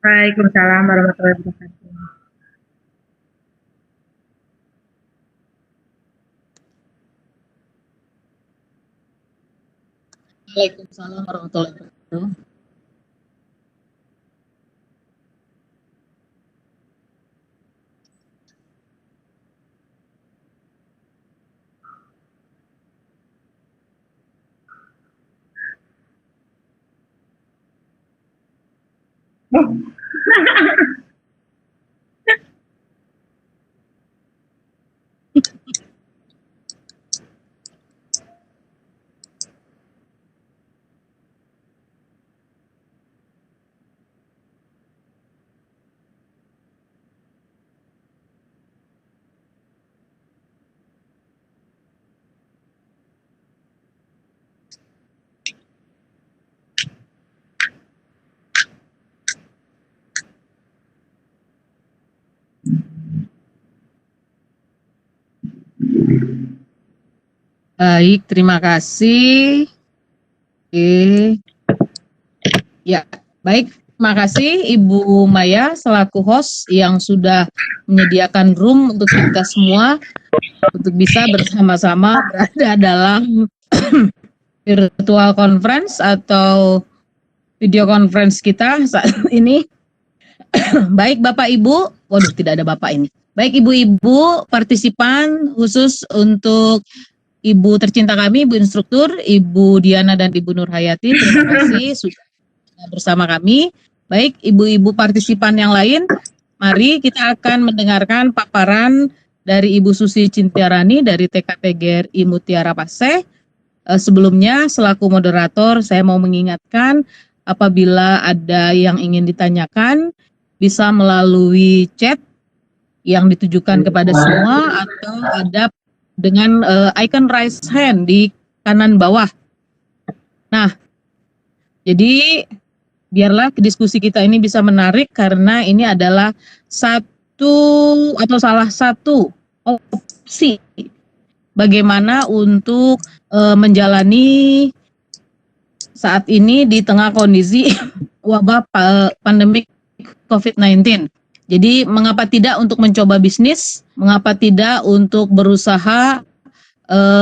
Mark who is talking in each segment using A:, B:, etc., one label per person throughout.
A: Waalaikumsalam warahmatullahi wabarakatuh.
B: Waalaikumsalam warahmatullahi wabarakatuh. Baik, terima kasih. Oke. Ya, baik. Terima kasih Ibu Maya selaku host yang sudah menyediakan room untuk kita semua untuk bisa bersama-sama berada dalam virtual conference atau video conference kita saat ini. Baik Bapak Ibu, waduh tidak ada Bapak ini. Baik Ibu-Ibu partisipan khusus untuk Ibu tercinta kami, Ibu Instruktur, Ibu Diana dan Ibu Nurhayati, terima kasih sudah bersama kami. Baik Ibu-Ibu partisipan yang lain, mari kita akan mendengarkan paparan dari Ibu Susi Cintiarani dari TKP GRI Mutiara Paseh. Sebelumnya selaku moderator saya mau mengingatkan apabila ada yang ingin ditanyakan bisa melalui chat yang ditujukan kepada semua atau ada dengan icon raise hand di kanan bawah. Nah, jadi biarlah diskusi kita ini bisa menarik karena ini adalah satu atau salah satu opsi bagaimana untuk menjalani saat ini di tengah kondisi wabah pandemik COVID-19. Jadi mengapa tidak untuk mencoba bisnis, mengapa tidak untuk berusaha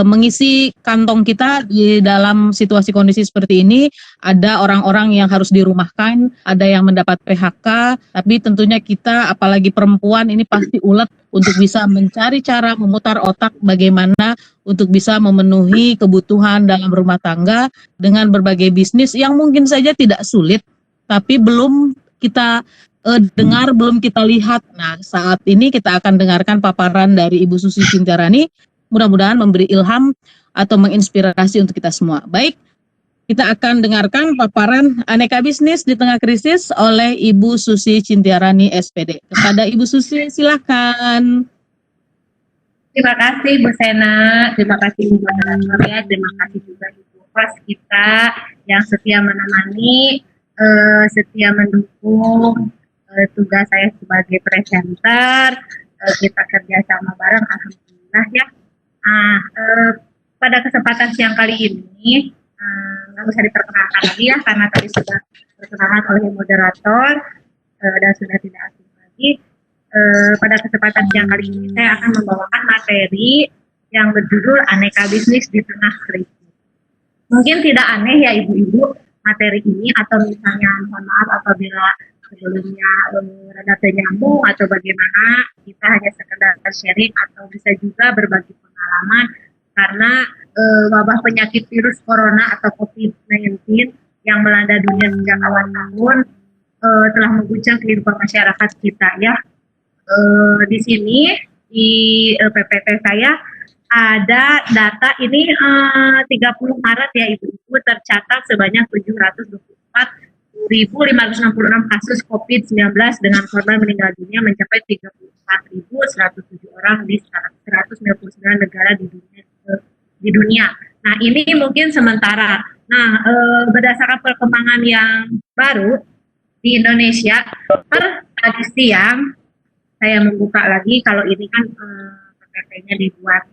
B: mengisi kantong kita di dalam situasi kondisi seperti ini. Ada orang-orang yang harus dirumahkan, ada yang mendapat PHK, tapi tentunya kita apalagi perempuan ini pasti ulet untuk bisa mencari cara memutar otak bagaimana untuk bisa memenuhi kebutuhan dalam rumah tangga dengan berbagai bisnis yang mungkin saja tidak sulit, tapi belum kita dengar, belum kita lihat. Nah, saat ini kita akan dengarkan paparan dari Ibu Susi Cintiarani. Mudah-mudahan memberi ilham atau menginspirasi untuk kita semua. Baik, kita akan dengarkan paparan aneka bisnis di tengah krisis oleh Ibu Susi Cintiarani SPD. Kepada Ibu Susi, silakan.
A: Terima kasih Bu Sena, terima kasih Ibu moderator ya, terima kasih juga Ibu host kita yang setia menemani, setia mendukung tugas saya sebagai presenter. Kita kerjasama bareng, alhamdulillah ya. Pada kesempatan siang kali ini nggak usah diperkenalkan lagi ya karena tadi sudah diperkenalkan oleh moderator dan sudah tidak asing lagi. Pada kesempatan siang kali ini saya akan membawakan materi yang berjudul Aneka Bisnis di Tengah Krisis. Mungkin tidak aneh ya ibu-ibu materi ini, atau misalnya mohon maaf apabila sebelumnya rada nyambung atau bagaimana, kita hanya sekedar sharing atau bisa juga berbagi pengalaman karena wabah penyakit virus corona atau COVID-19 yang melanda dunia sejak awal tahun telah mengguncang kehidupan masyarakat kita ya. Di sini di PPT saya ada data ini 30 Maret ya ibu-ibu, tercatat sebanyak 724.566 kasus COVID-19 dengan korban meninggal dunia mencapai 34.107 orang di 199 negara di dunia. Nah ini mungkin sementara. Nah berdasarkan perkembangan yang baru di Indonesia per tadi siang saya membuka lagi, kalau ini kan PPT-nya dibuat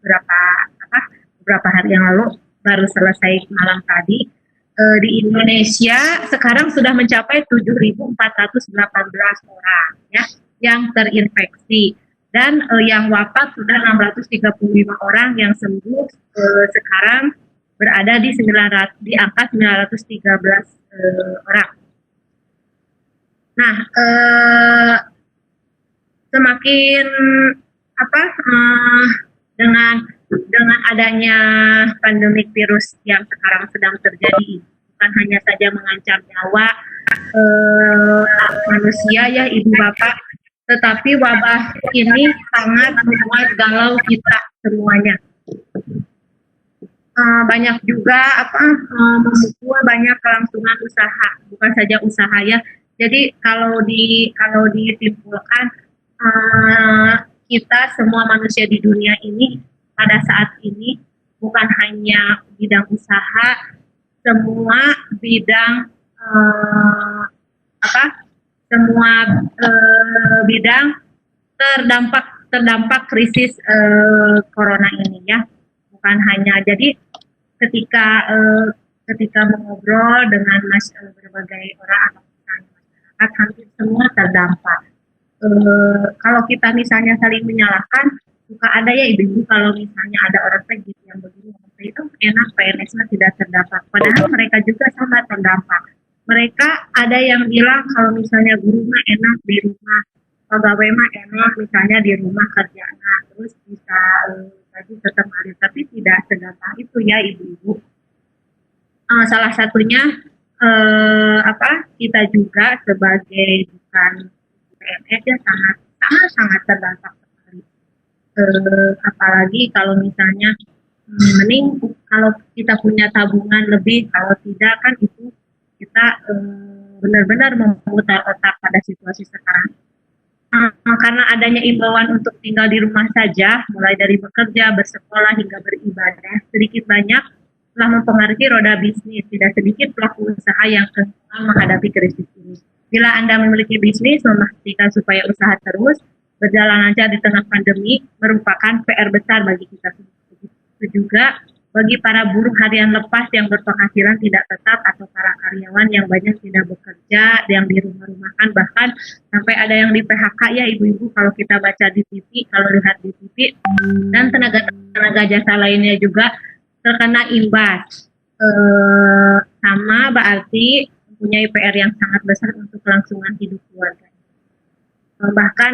A: beberapa hari yang lalu, baru selesai malam tadi. Di Indonesia sekarang sudah mencapai 7.418 orang ya yang terinfeksi, dan yang wafat sudah 635 orang, yang sembuh sekarang berada di angka 913 orang. Nah, semakin dengan adanya pandemik virus yang sekarang sedang terjadi, bukan hanya saja mengancam nyawa manusia ya Ibu Bapak, tetapi wabah ini sangat membuat galau kita semuanya. Banyak juga memukul banyak kelangsungan usaha, bukan saja usaha ya. Jadi kalau disimpulkan, kita semua manusia di dunia ini pada saat ini bukan hanya bidang usaha, semua bidang bidang terdampak krisis corona ini ya. Bukan hanya, jadi ketika mengobrol dengan berbagai orang atau masyarakat, hampir semua terdampak. Kalau kita misalnya saling menyalahkan, suka ada ya ibu-ibu kalau misalnya ada orang gitu yang begini, itu enak PNS-nya tidak terdampak, padahal mereka juga sama terdampak. Mereka ada yang bilang kalau misalnya guru mah enak di rumah, pegawai mah enak misalnya di rumah kerjanya, terus bisa tadi tetap ngalir, tapi tidak segampang itu ya ibu-ibu. Salah satunya kita juga sebagai bukan PNS ya sangat terdampak sekali. Apalagi kalau misalnya mending kalau kita punya tabungan lebih, kalau tidak kan itu kita benar-benar memutar otak pada situasi sekarang. Karena adanya imbauan untuk tinggal di rumah saja, mulai dari bekerja, bersekolah, hingga beribadah, sedikit banyak telah mempengaruhi roda bisnis. Tidak sedikit pelaku usaha yang kesulitan menghadapi krisis ini. Bila Anda memiliki bisnis, memastikan supaya usaha terus berjalan lancar di tengah pandemi merupakan PR besar bagi kita semua. Itu juga bagi para buruh harian lepas yang berpenghasilan tidak tetap atau para karyawan yang banyak tidak bekerja, yang di rumah-rumahkan, bahkan sampai ada yang di PHK ya ibu-ibu kalau kita baca di TV, kalau lihat di TV, dan tenaga jasa lainnya juga terkena imbas. Sama berarti mempunyai PR yang sangat besar untuk kelangsungan hidup keluarga. Bahkan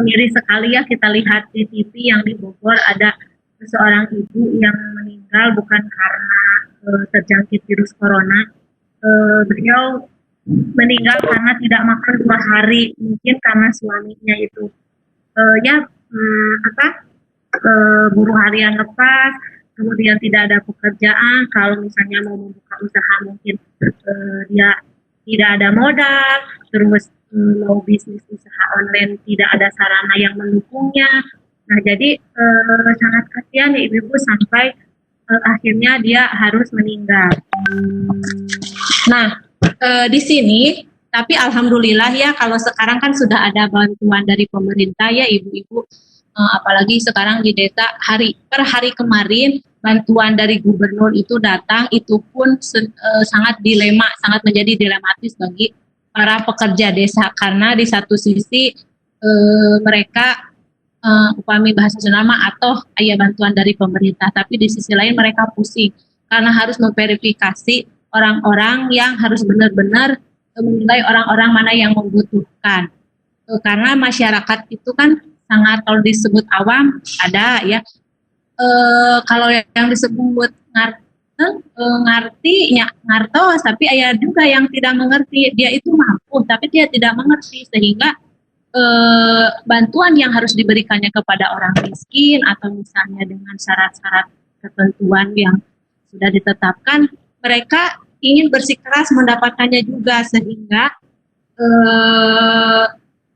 A: miris sekali ya kita lihat di TV yang di Bogor ada seorang ibu yang meninggal bukan karena terjangkit virus corona. Beliau meninggal karena tidak makan 2 hari, mungkin karena suaminya itu buruh harian lepas, kemudian tidak ada pekerjaan. Kalau misalnya mau membuka usaha mungkin dia tidak ada modal, terus mau bisnis usaha online tidak ada sarana yang mendukungnya. Nah, jadi sangat kasihan ya ibu-ibu sampai akhirnya dia harus meninggal. Nah, di sini, tapi alhamdulillah ya kalau sekarang kan sudah ada bantuan dari pemerintah ya ibu-ibu. Apalagi sekarang di desa per hari kemarin bantuan dari gubernur itu datang, itu pun sangat menjadi dilematis bagi para pekerja desa, karena di satu sisi mereka upami bahasa Sunda atau ayah bantuan dari pemerintah, tapi di sisi lain mereka pusing karena harus memverifikasi orang-orang yang harus benar-benar menilai orang-orang mana yang membutuhkan. Karena masyarakat itu kan sangat, kalau disebut awam ada ya, kalau yang disebut ngartos, tapi ada juga yang tidak mengerti. Dia itu mampu tapi dia tidak mengerti, sehingga bantuan yang harus diberikannya kepada orang miskin atau misalnya dengan syarat-syarat ketentuan yang sudah ditetapkan, mereka ingin bersikeras mendapatkannya juga, sehingga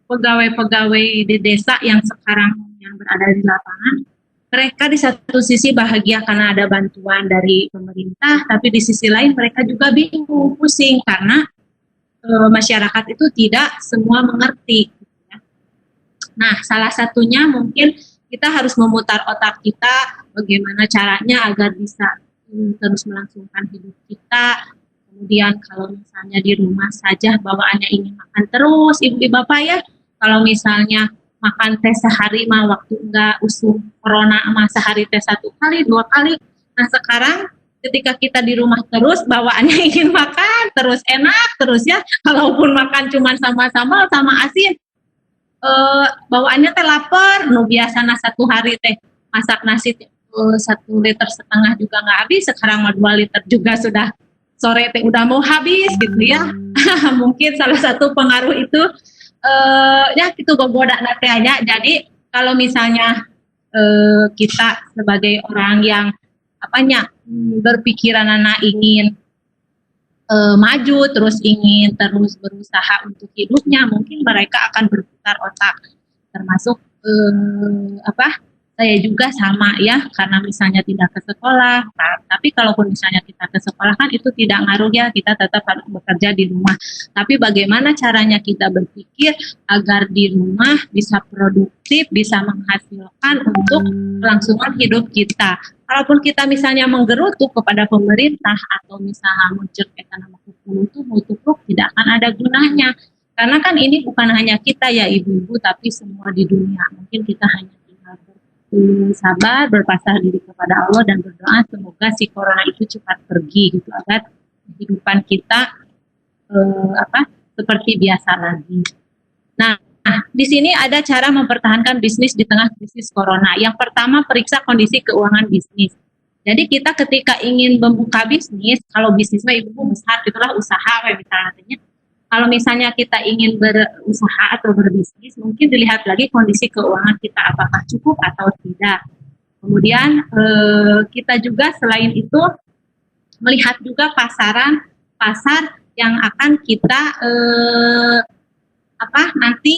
A: pegawai-pegawai di desa yang sekarang yang berada di lapangan, mereka di satu sisi bahagia karena ada bantuan dari pemerintah, tapi di sisi lain mereka juga bingung, pusing karena masyarakat itu tidak semua mengerti. Nah, salah satunya mungkin kita harus memutar otak kita bagaimana caranya agar bisa terus melangsungkan hidup kita, Kemudian kalau misalnya di rumah saja bawaannya ingin makan terus, ibu bapak ya, kalau misalnya makan teh sehari mah waktu enggak usung corona mah sehari teh 1 kali 2 kali. Nah sekarang ketika kita di rumah terus bawaannya ingin makan terus enak terus ya, kalaupun makan cuman sama sambal sama asin, bawaannya teh lapar, nu biasana 1 hari teh masak nasi 1,5 liter juga nggak habis, sekarang mah 2 liter juga sudah sore teh udah mau habis gitu ya. Mungkin salah satu pengaruh itu ya gitu gogoda nanti aja. Jadi kalau misalnya kita sebagai orang yang berpikiran ingin maju terus ingin terus berusaha untuk hidupnya, mungkin mereka akan berputar otak, termasuk saya juga sama ya, karena misalnya tidak ke sekolah, tapi kalaupun misalnya kita ke sekolah kan itu tidak ngaruh ya, kita tetap harus bekerja di rumah. Tapi bagaimana caranya kita berpikir agar di rumah bisa produktif, bisa menghasilkan untuk kelangsungan hidup kita. Kalaupun kita misalnya menggerutu kepada pemerintah atau misalnya muncul nama itu mutukruk, tidak akan ada gunanya. Karena kan ini bukan hanya kita ya ibu-ibu, tapi semua di dunia. Mungkin kita hanya sabar, berpasrah diri kepada Allah dan berdoa semoga si corona itu cepat pergi gitu, agar kehidupan kita seperti biasa lagi. Nah, di sini ada cara mempertahankan bisnis di tengah krisis corona. Yang pertama, periksa kondisi keuangan bisnis. Jadi kita ketika ingin membuka bisnis, kalau bisnisnya ibu besar itulah usaha misalnya. Kalau misalnya kita ingin berusaha atau berbisnis, mungkin dilihat lagi kondisi keuangan kita apakah cukup atau tidak. Kemudian kita juga selain itu melihat juga pasar yang akan kita nanti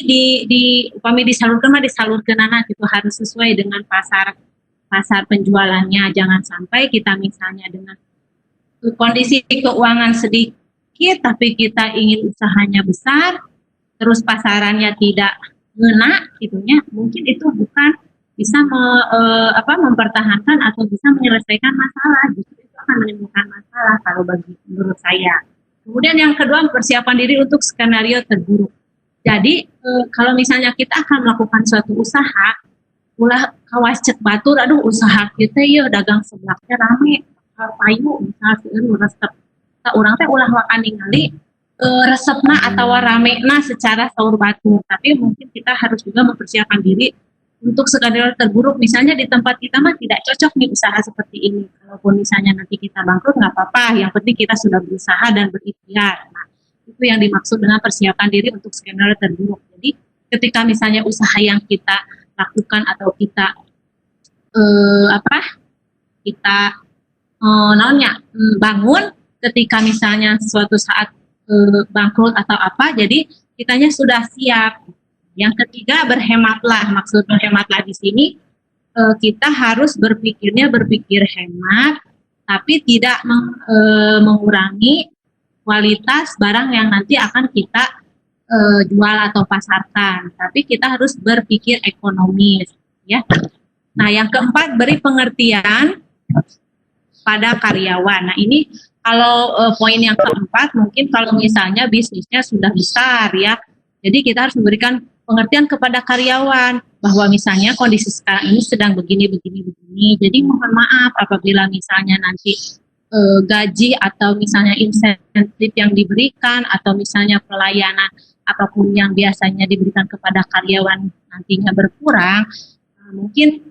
A: disalurkan gitu, harus sesuai dengan pasar penjualannya. Jangan sampai kita misalnya dengan kondisi keuangan sedikit tapi kita ingin usahanya besar, terus pasarannya tidak ngena gitunya, mungkin itu bukan bisa mempertahankan atau bisa menyelesaikan masalah, justru itu akan menimbulkan masalah kalau menurut saya. Kemudian yang kedua, persiapan diri untuk skenario terburuk. Jadi kalau misalnya kita akan melakukan suatu usaha, ulah kawas cek batur, aduh usaha kita ya dagang sebelaknya rame, payu misalnya resep orang teh ulah wakan ningali resepna atau ramena secara saur batur, tapi mungkin kita harus juga mempersiapkan diri untuk skenario terburuk. Misalnya di tempat kita mah tidak cocok nih usaha seperti ini, kalaupun misalnya nanti kita bangkrut nggak apa-apa, yang penting kita sudah berusaha dan berikhtiar. Nah, itu yang dimaksud dengan persiapan diri untuk skenario terburuk. Jadi ketika misalnya usaha yang kita lakukan atau kita bangun, ketika misalnya suatu saat bangkrut atau apa, jadi kitanya sudah siap. Yang ketiga, berhematlah. Maksud berhematlah di sini, kita harus berpikir hemat, tapi tidak mengurangi kualitas barang yang nanti akan kita jual atau pasarkan. Tapi kita harus berpikir ekonomis, ya. Nah, yang keempat, beri pengertian pada karyawan. Nah, ini kalau poin yang keempat, mungkin kalau misalnya bisnisnya sudah besar ya, jadi kita harus memberikan pengertian kepada karyawan bahwa misalnya kondisi sekarang ini sedang begini. Jadi mohon maaf apabila misalnya nanti gaji atau misalnya insentif yang diberikan atau misalnya pelayanan apapun yang biasanya diberikan kepada karyawan nantinya berkurang, mungkin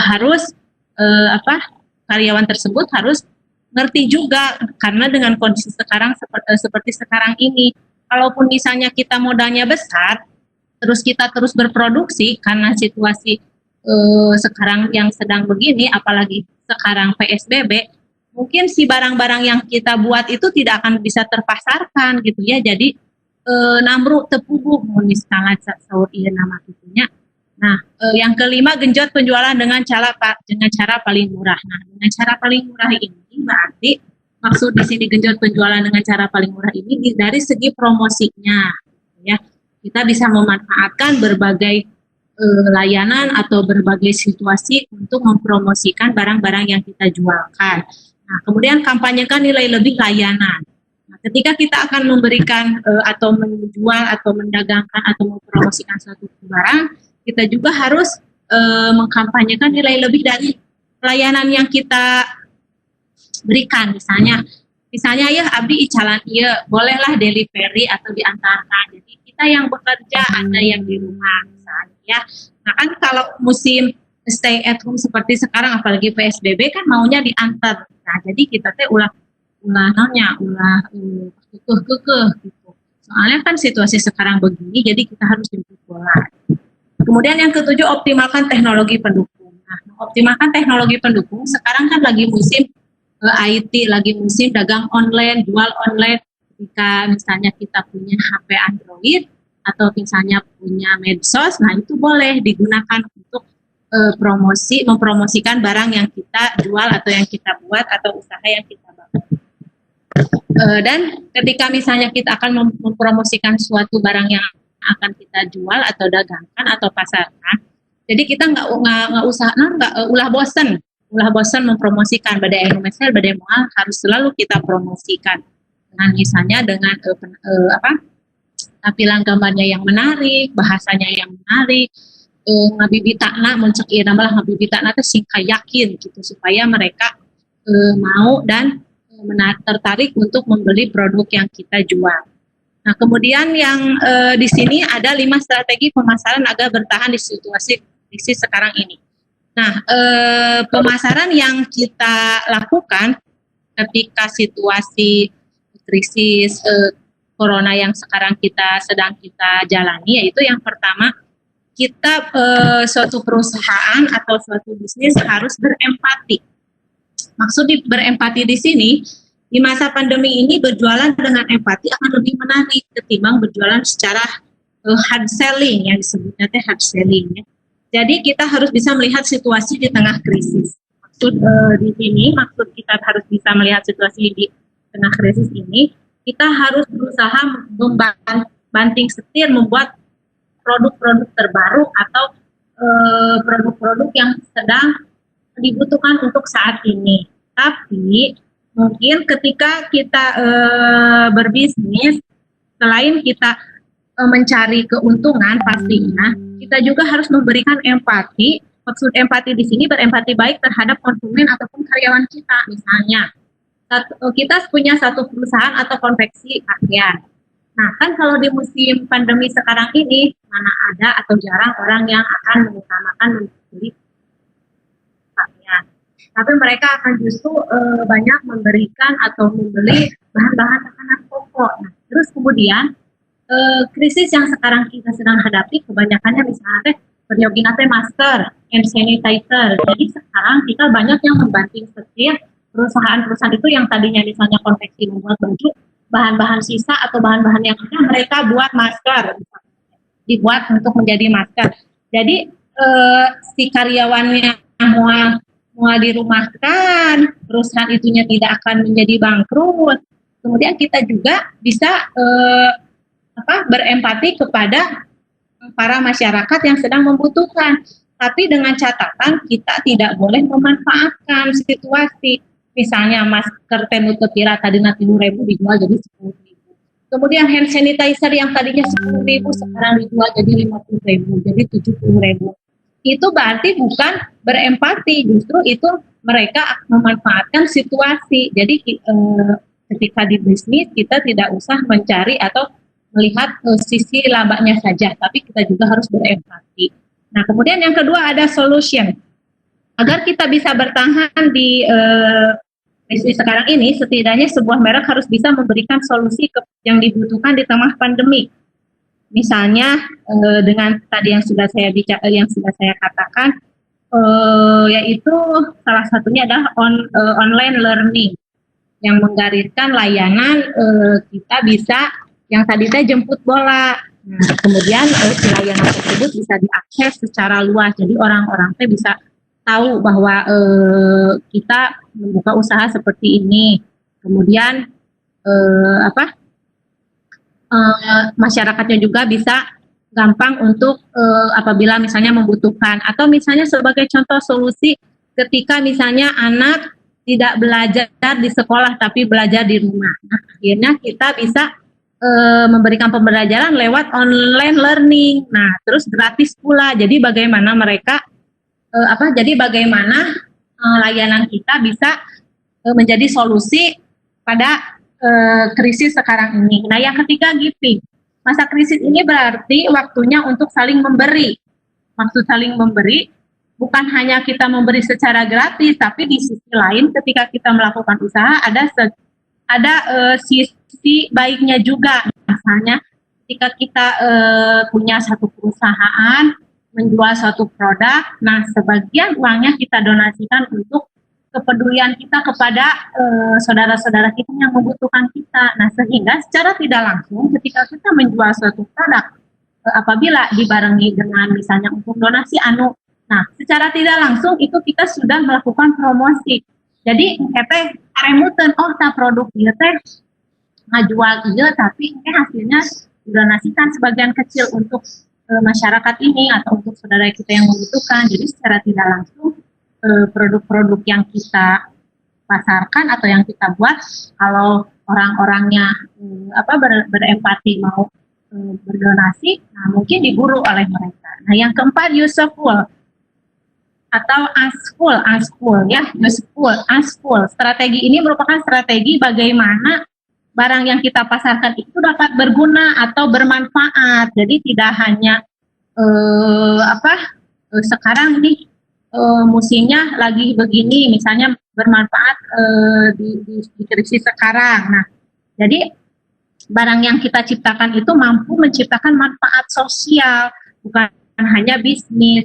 A: harus karyawan tersebut harus ngerti juga, karena dengan kondisi sekarang seperti sekarang ini, kalaupun misalnya kita modalnya besar, terus kita terus berproduksi karena situasi sekarang yang sedang begini, apalagi sekarang PSBB, mungkin si barang-barang yang kita buat itu tidak akan bisa terpasarkan gitu ya. Jadi namru tepuguh misalnya sahur iya nama itunya. Nah, yang kelima, genjot penjualan dengan cara paling murah. Nah, dengan cara paling murah ini berarti maksud di sini genjot penjualan dengan cara paling murah ini dari segi promosinya, ya. Kita bisa memanfaatkan berbagai layanan atau berbagai situasi untuk mempromosikan barang-barang yang kita jualkan. Nah, kemudian kampanyekan nilai lebih layanan. Nah, ketika kita akan memberikan atau menjual atau mendagangkan atau mempromosikan suatu barang, kita juga harus mengkampanyekan nilai lebih dari pelayanan yang kita berikan. Misalnya ya abdi icalan iya bolehlah delivery atau diantarkan. Jadi kita yang bekerja ada yang di rumah misalnya ya. Nah kan kalau musim stay at home seperti sekarang apalagi PSBB kan maunya diantar. Nah jadi kita teh ulah kekeh gitu. Soalnya kan situasi sekarang begini jadi kita harus jemput bola. Kemudian yang ketujuh, optimalkan teknologi pendukung. Nah, optimalkan teknologi pendukung sekarang kan lagi musim IT, lagi musim dagang online, jual online. Jika misalnya kita punya HP Android atau misalnya punya medsos, nah itu boleh digunakan untuk mempromosikan barang yang kita jual atau yang kita buat atau usaha yang kita bangun. Dan ketika misalnya kita akan mempromosikan suatu barang yang akan kita jual atau dagangkan atau pasarkan, jadi kita nggak ulah bosan mempromosikan badai mesel badai mual harus selalu kita promosikan dengan misalnya dengan tampilan gambarnya yang menarik, bahasanya yang menarik, ngabibitana mencek ieu malah ngabibitana teh singka yakin gitu supaya mereka mau dan tertarik untuk membeli produk yang kita jual. Nah, kemudian yang di sini ada 5 strategi pemasaran agar bertahan di situasi krisis sekarang ini. Nah, pemasaran yang kita lakukan ketika situasi krisis corona yang sekarang sedang kita jalani, yaitu yang pertama, kita suatu perusahaan atau suatu bisnis harus berempati. Maksud berempati di sini, di masa pandemi ini berjualan dengan empati akan lebih menarik ketimbang berjualan secara hard selling, yang disebutnya hard selling ya. Jadi kita harus bisa melihat situasi di tengah krisis. Maksud kita harus bisa melihat situasi di tengah krisis ini, kita harus berusaha membanting setir membuat produk-produk terbaru atau produk-produk yang sedang dibutuhkan untuk saat ini. Tapi mungkin ketika kita berbisnis, selain kita mencari keuntungan pastinya, kita juga harus memberikan empati. Maksud empati di sini berempati baik terhadap konsumen ataupun karyawan kita. Misalnya, kita punya satu perusahaan atau konveksi pakaian. Nah, kan kalau di musim pandemi sekarang ini, mana ada atau jarang orang yang akan mengutamakan membeli pakaian. Tapi mereka akan justru banyak memberikan atau membeli bahan-bahan makanan pokok. Nah, terus kemudian krisis yang sekarang kita sedang hadapi kebanyakannya misalnya peryoginan masker, hand sanitizer. Jadi sekarang kita banyak yang membanting setir perusahaan-perusahaan itu yang tadinya misalnya konveksi membuat baju, bahan-bahan sisa atau bahan-bahan yang ada mereka buat masker, dibuat untuk menjadi masker. Jadi si karyawannya mau dirumahkan, perusahaan itunya tidak akan menjadi bangkrut. Kemudian kita juga bisa berempati kepada para masyarakat yang sedang membutuhkan. Tapi dengan catatan kita tidak boleh memanfaatkan situasi. Misalnya masker penutup kira tadinya 3.000 dijual jadi 10.000. Kemudian hand sanitizer yang tadinya 10.000 sekarang dijual jadi 50.000, jadi 70.000. Itu berarti bukan berempati, justru itu mereka memanfaatkan situasi. Jadi ketika di bisnis kita tidak usah mencari atau melihat sisi labanya saja, tapi kita juga harus berempati. Nah, kemudian yang kedua ada solution. Agar kita bisa bertahan di krisis sekarang ini, setidaknya sebuah merek harus bisa memberikan solusi yang dibutuhkan di tengah pandemi. Misalnya dengan tadi yang sudah saya katakan, yaitu salah satunya adalah online learning yang menggariskan layanan kita bisa yang tadi saya jemput bola. Nah, kemudian layanan tersebut bisa diakses secara luas, jadi orang-orang bisa tahu bahwa kita membuka usaha seperti ini. Kemudian masyarakatnya juga bisa gampang untuk apabila misalnya membutuhkan, atau misalnya sebagai contoh solusi ketika misalnya anak tidak belajar di sekolah tapi belajar di rumah. Nah, akhirnya kita bisa memberikan pembelajaran lewat online learning. Nah, terus gratis pula. Jadi bagaimana mereka jadi bagaimana layanan kita bisa menjadi solusi pada krisis sekarang ini. Nah, yang ketiga giving. Masa krisis ini berarti waktunya untuk saling memberi. Maksud saling memberi bukan hanya kita memberi secara gratis, tapi di sisi lain ketika kita melakukan usaha ada sisi baiknya juga. Misalnya ketika kita punya satu perusahaan menjual suatu produk, nah sebagian uangnya kita donasikan untuk kepedulian kita kepada saudara-saudara kita yang membutuhkan kita. Nah, sehingga secara tidak langsung ketika kita menjual suatu produk, apabila dibarengi dengan misalnya untuk donasi nah secara tidak langsung itu kita sudah melakukan promosi. Jadi kita remutan produk dia teh ngajual iya tapi hasilnya didonasikan sebagian kecil untuk masyarakat ini atau untuk saudara kita yang membutuhkan. Jadi secara tidak langsung produk-produk yang kita pasarkan atau yang kita buat, kalau orang-orangnya berempati mau berdonasi, nah mungkin diburu oleh mereka. Nah, yang keempat, useful atau useful ya, useful. Strategi ini merupakan strategi bagaimana barang yang kita pasarkan itu dapat berguna atau bermanfaat. Jadi tidak hanya sekarang nih musimnya lagi begini, misalnya bermanfaat di krisis sekarang. Nah, jadi barang yang kita ciptakan itu mampu menciptakan manfaat sosial, bukan hanya bisnis.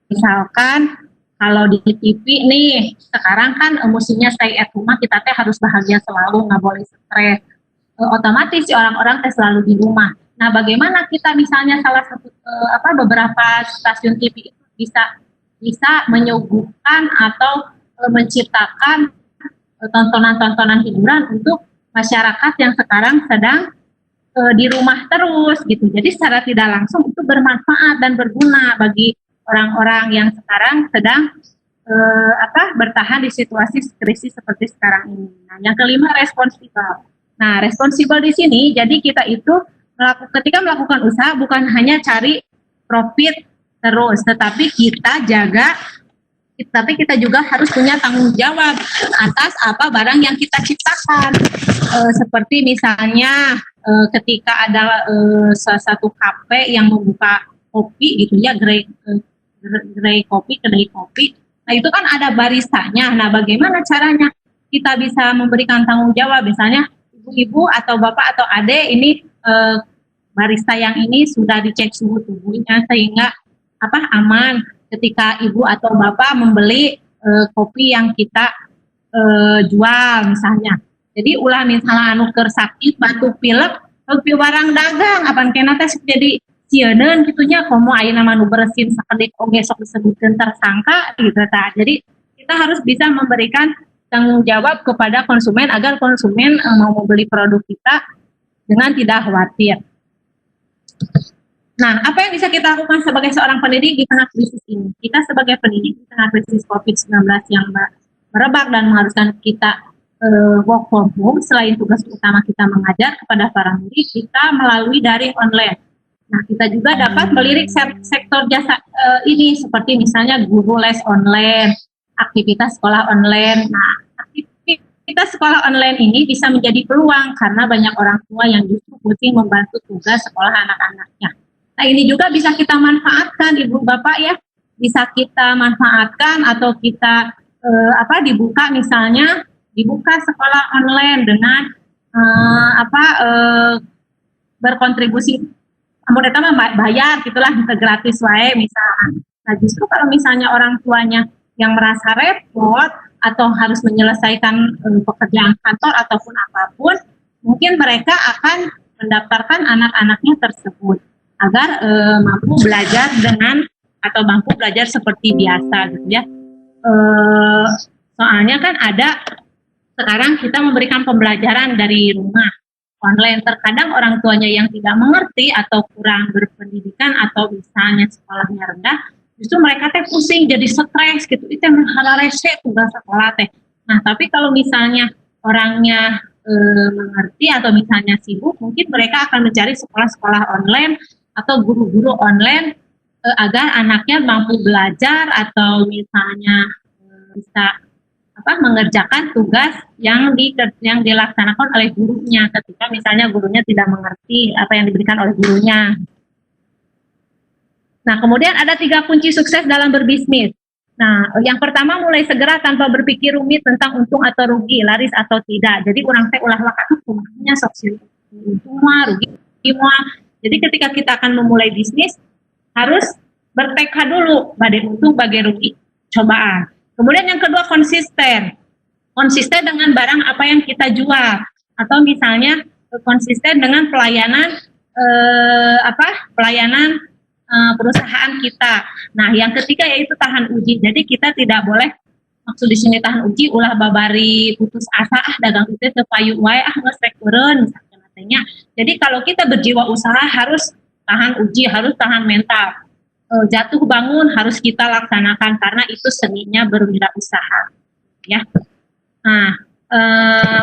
A: Misalkan kalau di TV nih, sekarang kan musimnya stay at rumah, kita teh harus bahagia selalu, nggak boleh stres. Otomatis orang-orang teh selalu di rumah. Nah, bagaimana kita misalnya salah satu beberapa stasiun TV itu bisa menyuguhkan atau menciptakan tontonan-tontonan hiburan untuk masyarakat yang sekarang sedang di rumah terus gitu. Jadi secara tidak langsung itu bermanfaat dan berguna bagi orang-orang yang sekarang sedang bertahan di situasi krisis seperti sekarang ini. Nah, yang kelima, responsible. Nah, responsible di sini jadi kita itu ketika melakukan usaha bukan hanya cari profit terus, tetapi kita juga harus punya tanggung jawab atas barang yang kita ciptakan. Seperti misalnya ketika ada salah satu kafe yang membuka kopi gitu ya, kedai kopi. Nah, itu kan ada baristanya. Nah, bagaimana caranya kita bisa memberikan tanggung jawab, misalnya ibu-ibu atau bapak atau adik ini barista yang ini sudah dicek suhu tubuhnya sehingga aman ketika ibu atau bapak membeli kopi yang kita jual misalnya. Jadi ulah misalnya keur sakit batuk pilek kopi barang dagang apan kena teh jadi sieun gitunya komo ayeuna mah nu beresin sakedik oge sok disebutkeun tersangka gitu tah. Jadi kita harus bisa memberikan tanggung jawab kepada konsumen agar konsumen mau membeli produk kita dengan tidak khawatir. Nah, apa yang bisa kita lakukan sebagai seorang pendidik di tengah krisis ini? Kita sebagai pendidik di tengah krisis COVID-19 yang merebak dan mengharuskan kita work from home, selain tugas utama kita mengajar kepada para murid, kita melalui daring online. Nah, kita juga dapat melirik sektor jasa ini, seperti misalnya guru les online, aktivitas sekolah online. Nah, aktivitas sekolah online ini bisa menjadi peluang karena banyak orang tua yang justru pusing membantu tugas sekolah anak-anaknya. Nah, ini juga bisa kita manfaatkan, Ibu Bapak ya, bisa kita manfaatkan atau kita dibuka sekolah online dengan berkontribusi, mereka bayar gitulah, gratis wae misalnya. Nah, justru kalau misalnya orang tuanya yang merasa repot atau harus menyelesaikan pekerjaan kantor ataupun apapun, mungkin mereka akan mendaftarkan anak-anaknya tersebut agar mampu belajar mampu belajar seperti biasa gitu ya. Soalnya kan sekarang kita memberikan pembelajaran dari rumah online. Terkadang orang tuanya yang tidak mengerti atau kurang berpendidikan atau misalnya sekolahnya rendah, Justru mereka teh pusing, jadi stres gitu. Itu yang hal rese tugas sekolah teh. Nah, tapi kalau misalnya orangnya mengerti atau misalnya sibuk, mungkin mereka akan mencari sekolah-sekolah online atau guru-guru online agar anaknya mampu belajar atau misalnya bisa mengerjakan tugas yang dilaksanakan oleh gurunya ketika misalnya gurunya tidak mengerti apa yang diberikan oleh gurunya. Nah, kemudian ada 3 kunci sukses dalam berbisnis. Nah, yang pertama mulai segera tanpa berpikir rumit tentang untung atau rugi, laris atau tidak. Jadi orang teh ulah laka kumanya sok untung mah rugi mah. Jadi ketika kita akan memulai bisnis harus bertekad dulu bade untung bage rugi cobaan. Kemudian yang kedua konsisten dengan barang apa yang kita jual atau misalnya konsisten dengan pelayanan perusahaan kita. Nah, yang ketiga yaitu tahan uji. Jadi kita tidak boleh maksud di sini tahan uji ulah babari putus asa dagang itu teu payu wae geus rek eureun misalkan katanya. Jadi kalau kita berjiwa usaha harus tahan uji, harus tahan mental. Jatuh bangun harus kita laksanakan karena itu seninya berwirausaha ya. Nah,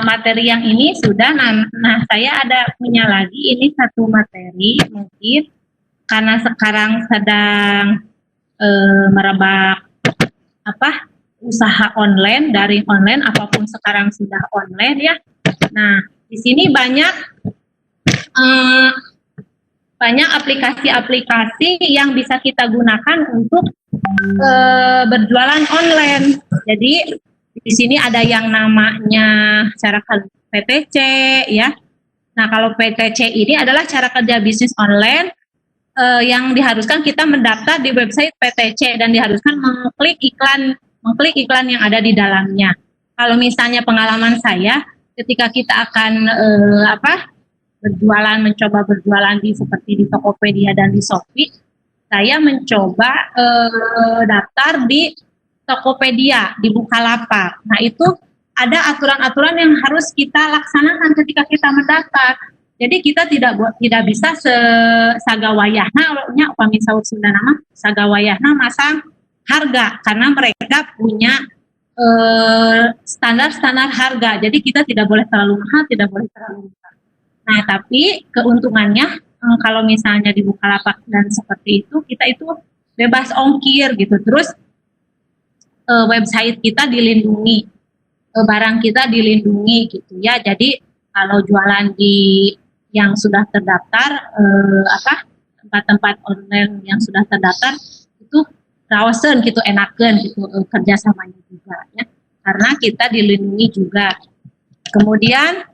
A: materi yang ini sudah nah saya ada punya lagi ini satu materi mungkin karena sekarang sedang merebak usaha online, daring online, apapun sekarang sudah online ya. Nah, di sini banyak aplikasi-aplikasi yang bisa kita gunakan untuk berjualan online. Jadi di sini ada yang namanya cara PTC ya. Nah, kalau PTC ini adalah cara kerja bisnis online yang diharuskan kita mendaftar di website PTC dan diharuskan mengklik iklan yang ada di dalamnya. Kalau misalnya pengalaman saya ketika kita akan mencoba berjualan seperti di Tokopedia dan di Shopee, saya mencoba daftar di Tokopedia, di Bukalapak. Nah, itu ada aturan-aturan yang harus kita laksanakan ketika kita mendaftar. Jadi kita tidak bisa sagawayahna nya upami saur Sunda nama sagawayahna masang harga karena mereka punya standar harga. Jadi kita tidak boleh terlalu mahal, tidak boleh terlalu murah. Nah, tapi keuntungannya kalau misalnya di Bukalapak dan seperti itu, kita itu bebas ongkir gitu. Terus website kita dilindungi, barang kita dilindungi gitu ya. Jadi kalau jualan di yang sudah terdaftar, tempat-tempat online yang sudah terdaftar itu rawasen gitu, enakan gitu kerjasamanya juga ya. Karena kita dilindungi juga. Kemudian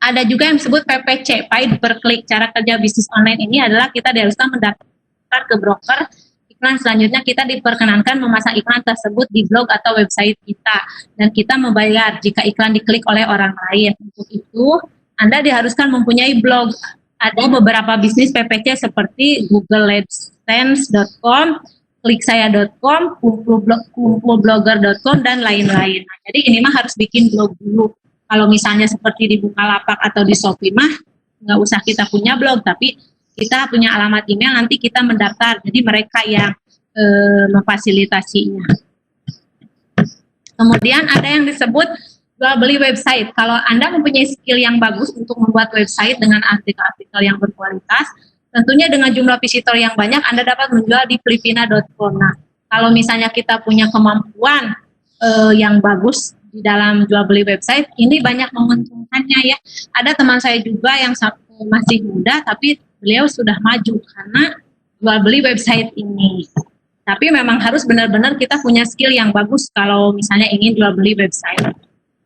A: ada juga yang disebut PPC, paid per klik. Cara kerja bisnis online ini adalah kita diharuskan mendaftar ke broker iklan. Selanjutnya kita diperkenankan memasang iklan tersebut di blog atau website kita. Dan kita membayar jika iklan diklik oleh orang lain. Untuk itu, Anda diharuskan mempunyai blog. Ada beberapa bisnis PPC seperti google.adsense.com, kliksaya.com, kumpulblogger.com, dan lain-lain. Nah, jadi ini mah harus bikin blog dulu. Kalau misalnya seperti di Bukalapak atau di Shopee mah nggak usah kita punya blog, tapi kita punya alamat email, nanti kita mendaftar. Jadi mereka yang memfasilitasinya. Kemudian ada yang disebut jual beli website. Kalau Anda mempunyai skill yang bagus untuk membuat website dengan artikel-artikel yang berkualitas, tentunya dengan jumlah visitor yang banyak Anda dapat menjual di filipina.com. Nah, kalau misalnya kita punya kemampuan yang bagus di dalam jual beli website, ini banyak menguntungkannya ya. Ada teman saya juga yang masih muda tapi beliau sudah maju karena jual beli website ini. Tapi memang harus benar-benar kita punya skill yang bagus kalau misalnya ingin jual beli website.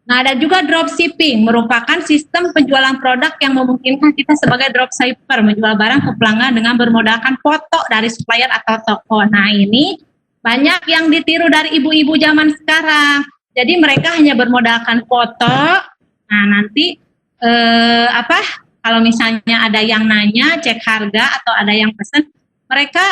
A: Nah, ada juga dropshipping, merupakan sistem penjualan produk yang memungkinkan kita sebagai dropshipper menjual barang ke pelanggan dengan bermodalkan foto dari supplier atau toko. Nah, ini banyak yang ditiru dari ibu-ibu zaman sekarang. Jadi mereka hanya bermodalkan foto. Nah, nanti kalau misalnya ada yang nanya, cek harga atau ada yang pesan, mereka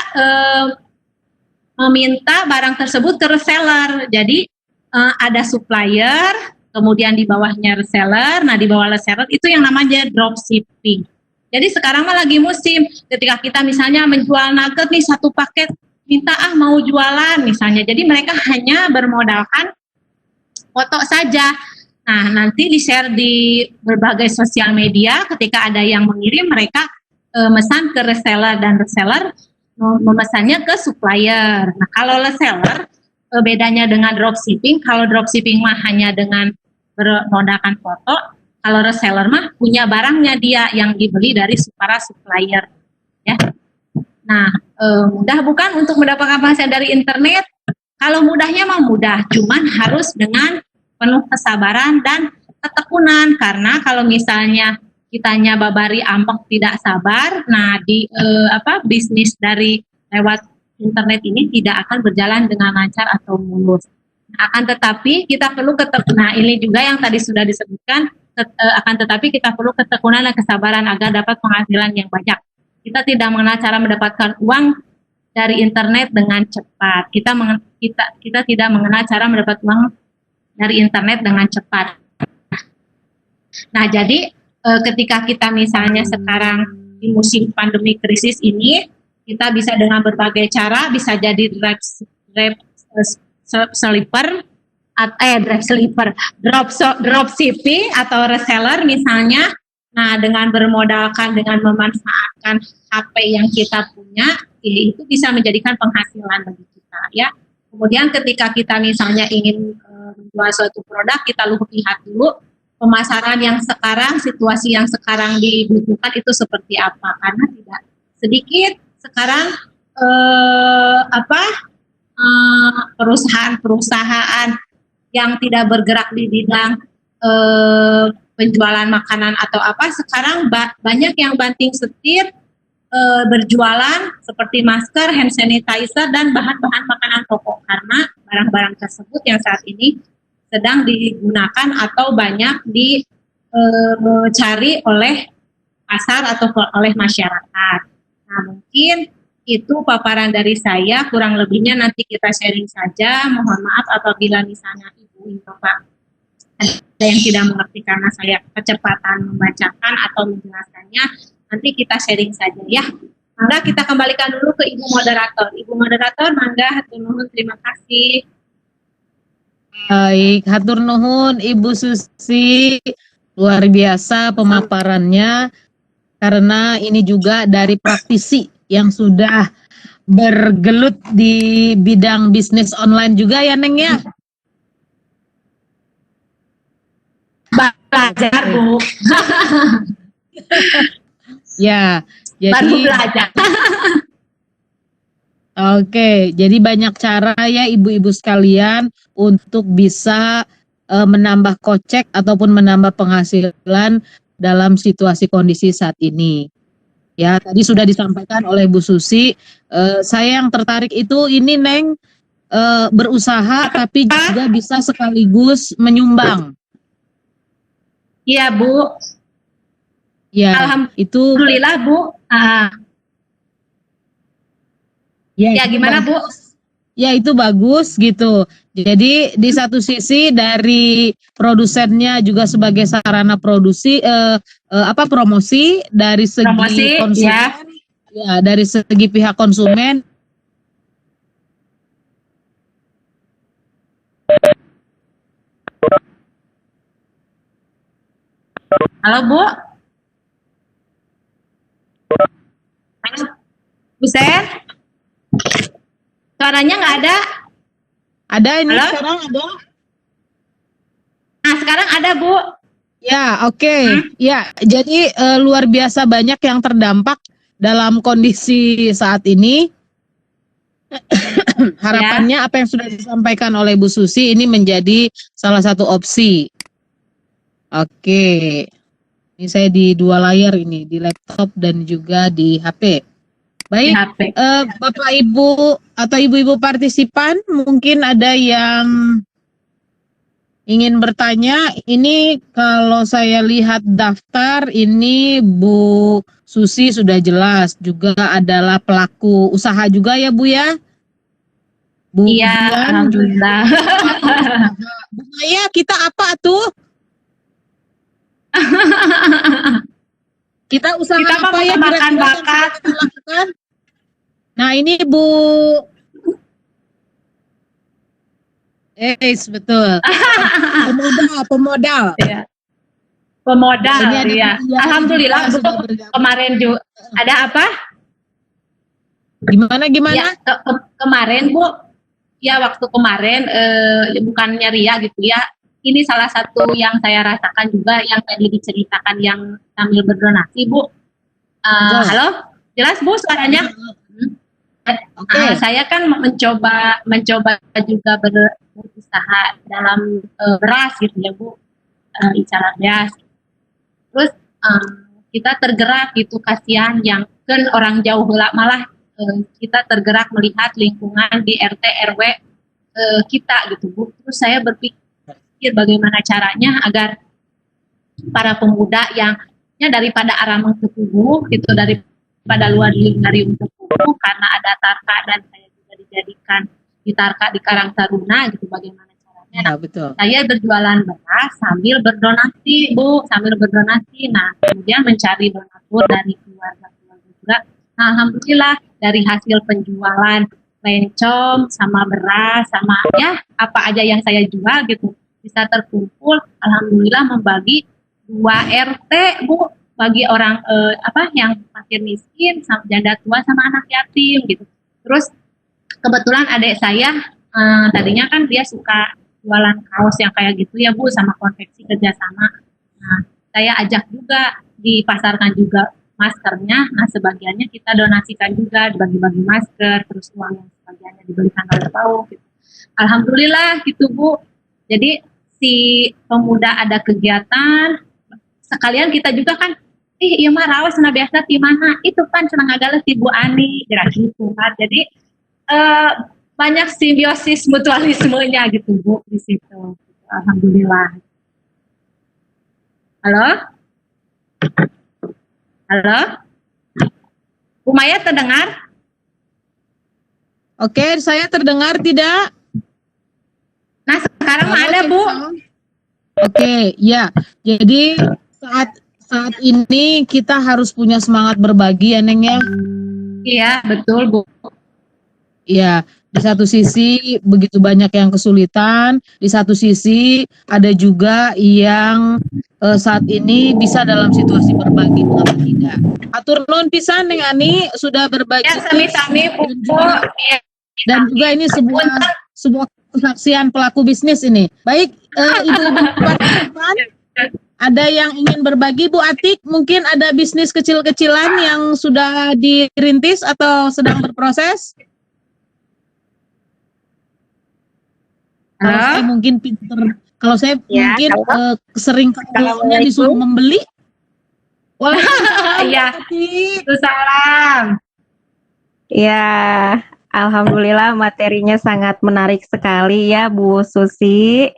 A: meminta barang tersebut ke reseller. Jadi ada supplier, kemudian di bawahnya reseller. Nah, di bawah reseller itu yang namanya dropshipping. Jadi sekarang mah lagi musim. Ketika kita misalnya menjual nugget nih satu paket minta mau jualan misalnya. Jadi mereka hanya bermodalkan foto saja. Nah, nanti di-share di berbagai sosial media. Ketika ada yang mengirim, mereka mesan ke reseller, dan reseller memesannya ke supplier. Nah, kalau reseller bedanya dengan dropshipping. Kalau dropshipping mah hanya dengan bermodalkan foto. Kalau reseller mah punya barangnya dia yang dibeli dari para supplier. Ya. Nah, mudah bukan untuk mendapatkan penghasilan dari internet? Kalau mudahnya mah mudah, cuman harus dengan penuh kesabaran dan ketekunan. Karena kalau misalnya kitanya babari ampek tidak sabar, nah di bisnis dari lewat internet ini tidak akan berjalan dengan lancar atau mulus. Akan tetapi kita perlu ketekunan. Nah, ini juga yang tadi sudah disebutkan. Akan tetapi kita perlu ketekunan dan kesabaran agar dapat penghasilan yang banyak. Kita tidak mengenal cara mendapatkan uang dari internet dengan cepat. Kita tidak mengenal cara mendapat uang dari internet dengan cepat. Nah, jadi ketika kita misalnya sekarang di musim pandemi krisis ini, kita bisa dengan berbagai cara, bisa jadi dropshipping atau reseller misalnya. Nah, dengan bermodalkan, dengan memanfaatkan HP yang kita punya, itu bisa menjadikan penghasilan bagi kita, ya. Kemudian ketika kita misalnya ingin menjual suatu produk, kita lihat dulu pemasaran yang sekarang, situasi yang sekarang dibutuhkan itu seperti apa. Karena tidak sedikit sekarang perusahaan-perusahaan yang tidak bergerak di bidang penjualan makanan atau apa, sekarang banyak yang banting setir berjualan seperti masker, hand sanitizer, dan bahan-bahan makanan pokok, karena barang-barang tersebut yang saat ini sedang digunakan atau banyak dicari oleh pasar atau oleh masyarakat. Nah, mungkin itu paparan dari saya, kurang lebihnya nanti kita sharing saja. Mohon maaf apabila misalnya Ibu Bapak ada yang tidak mengerti karena saya kecepatan membacakan atau menjelaskannya, nanti kita sharing saja ya. Mangga kita kembalikan dulu ke Ibu Moderator. Ibu Moderator, mangga, hatur nuhun, terima kasih.
B: Baik, hatur nuhun Ibu Susi, luar biasa pemaparannya, karena ini juga dari praktisi yang sudah bergelut di bidang bisnis online juga ya Neng ya.
A: Belajar Bu.
B: Ya, jadi
A: baru belajar.
B: Oke, jadi banyak cara ya ibu-ibu sekalian untuk bisa menambah kocek ataupun menambah penghasilan dalam situasi kondisi saat ini. Ya, tadi sudah disampaikan oleh Bu Susi. Saya yang tertarik itu ini Neng, berusaha tapi juga bisa sekaligus menyumbang.
A: Iya Bu.
B: Ya, itu
A: Alhamdulillah Bu. Ya gimana Bu?
B: Ya itu bagus gitu. Jadi di satu sisi dari produsennya juga sebagai sarana promosi dari segi konsumen, ya dari segi pihak konsumen.
A: Halo Bu. Bu Sen? Suaranya nggak ada?
B: Ada ini.
A: Halo?
B: Sekarang ada.
A: Nah sekarang ada Bu.
B: Ya oke. Ya jadi luar biasa banyak yang terdampak dalam kondisi saat ini. Harapannya apa yang sudah disampaikan oleh Bu Susi ini menjadi salah satu opsi. Oke. Ini saya di dua layar ini, di laptop dan juga di HP. Baik, Bapak Ibu atau Ibu-Ibu partisipan mungkin ada yang ingin bertanya. Ini kalau saya lihat daftar ini Bu Susi sudah jelas juga adalah pelaku usaha juga ya Bu ya. Bu
A: Iya, alhamdulillah.
B: Bu Maya, kita apa tuh? Kita usaha
A: kita
B: apa ya
A: makan bakat.
B: Lakukan? Nah ini Bu Betul. Pemodal.
A: Ya. Pemodal,
B: Ini ada
A: ya.
B: yang
A: Alhamdulillah Bu,
B: sudah bergabung.
A: kemarin juga ada apa?
B: Gimana?
A: Ya, kemarin Bu, ya waktu kemarin bukannya ria gitu ya. Ini salah satu yang saya rasakan juga yang tadi diceritakan yang sambil berdonasi Bu. Halo, jelas Bu suaranya?
B: Oke.
A: Saya kan mencoba juga berusaha dalam beras gitu ya Bu, icara beras. Terus kita tergerak gitu, kasihan yang kan orang jauh malah kita tergerak melihat lingkungan di RT RW kita gitu Bu. Terus saya berpikir bagaimana caranya agar para pemuda yang daripada arameng ke tubuh gitu, daripada luar dari untuk tubuh karena ada tarka dan saya juga dijadikan di tarka di Karang Taruna gitu, bagaimana caranya.
B: Ya, betul.
A: Saya berjualan beras sambil berdonasi Bu, sambil berdonasi. Nah kemudian mencari donatur dari keluarga juga. Nah alhamdulillah dari hasil penjualan lencong sama beras sama ya apa aja yang saya jual gitu bisa terkumpul, alhamdulillah membagi 2 RT Bu, bagi orang yang fakir miskin, sama janda tua sama anak yatim gitu. Terus kebetulan adik saya tadinya kan dia suka jualan kaos yang kayak gitu ya Bu, sama konveksi kerjasama. Nah saya ajak juga dipasarkan juga maskernya. Nah sebagiannya kita donasikan juga, dibagi-bagi masker, terus uang yang sebagiannya dibelikan oleh PAUD gitu. Alhamdulillah gitu Bu. Jadi si pemuda ada kegiatan, sekalian kita juga kan, iya mah rawas na biasa di mana itu kan senang agak si Bu Ani, gerak gitu kan. Jadi banyak simbiosis mutualismenya gitu Bu di situ. Alhamdulillah. Halo? Halo? Bu Maya terdengar?
B: Oke, saya terdengar tidak?
A: Nah sekarang ada Bu.
B: Oke, ya. Jadi saat ini kita harus punya semangat berbagi ya Neng ya.
A: Iya betul Bu.
B: Ya, di satu sisi begitu banyak yang kesulitan, di satu sisi ada juga yang saat ini bisa dalam situasi berbagi, mengapa tidak? Atur nuhun pisan Neng Ani sudah berbagi
A: Ya sami-sami Bu.
B: Dan juga ini sebuah kesaksian pelaku bisnis ini. Baik, ibu-ibu partisipan, ada yang ingin berbagi? Bu Atik, mungkin ada bisnis kecil-kecilan yang sudah dirintis atau sedang berproses? Kalau saya mungkin pinter, kalau saya
A: Ya,
B: mungkin sering kalau disuruh membeli. Waalaikumsalam.
A: Iya. Salam.
C: Ya, alhamdulillah materinya sangat menarik sekali ya Bu Susi.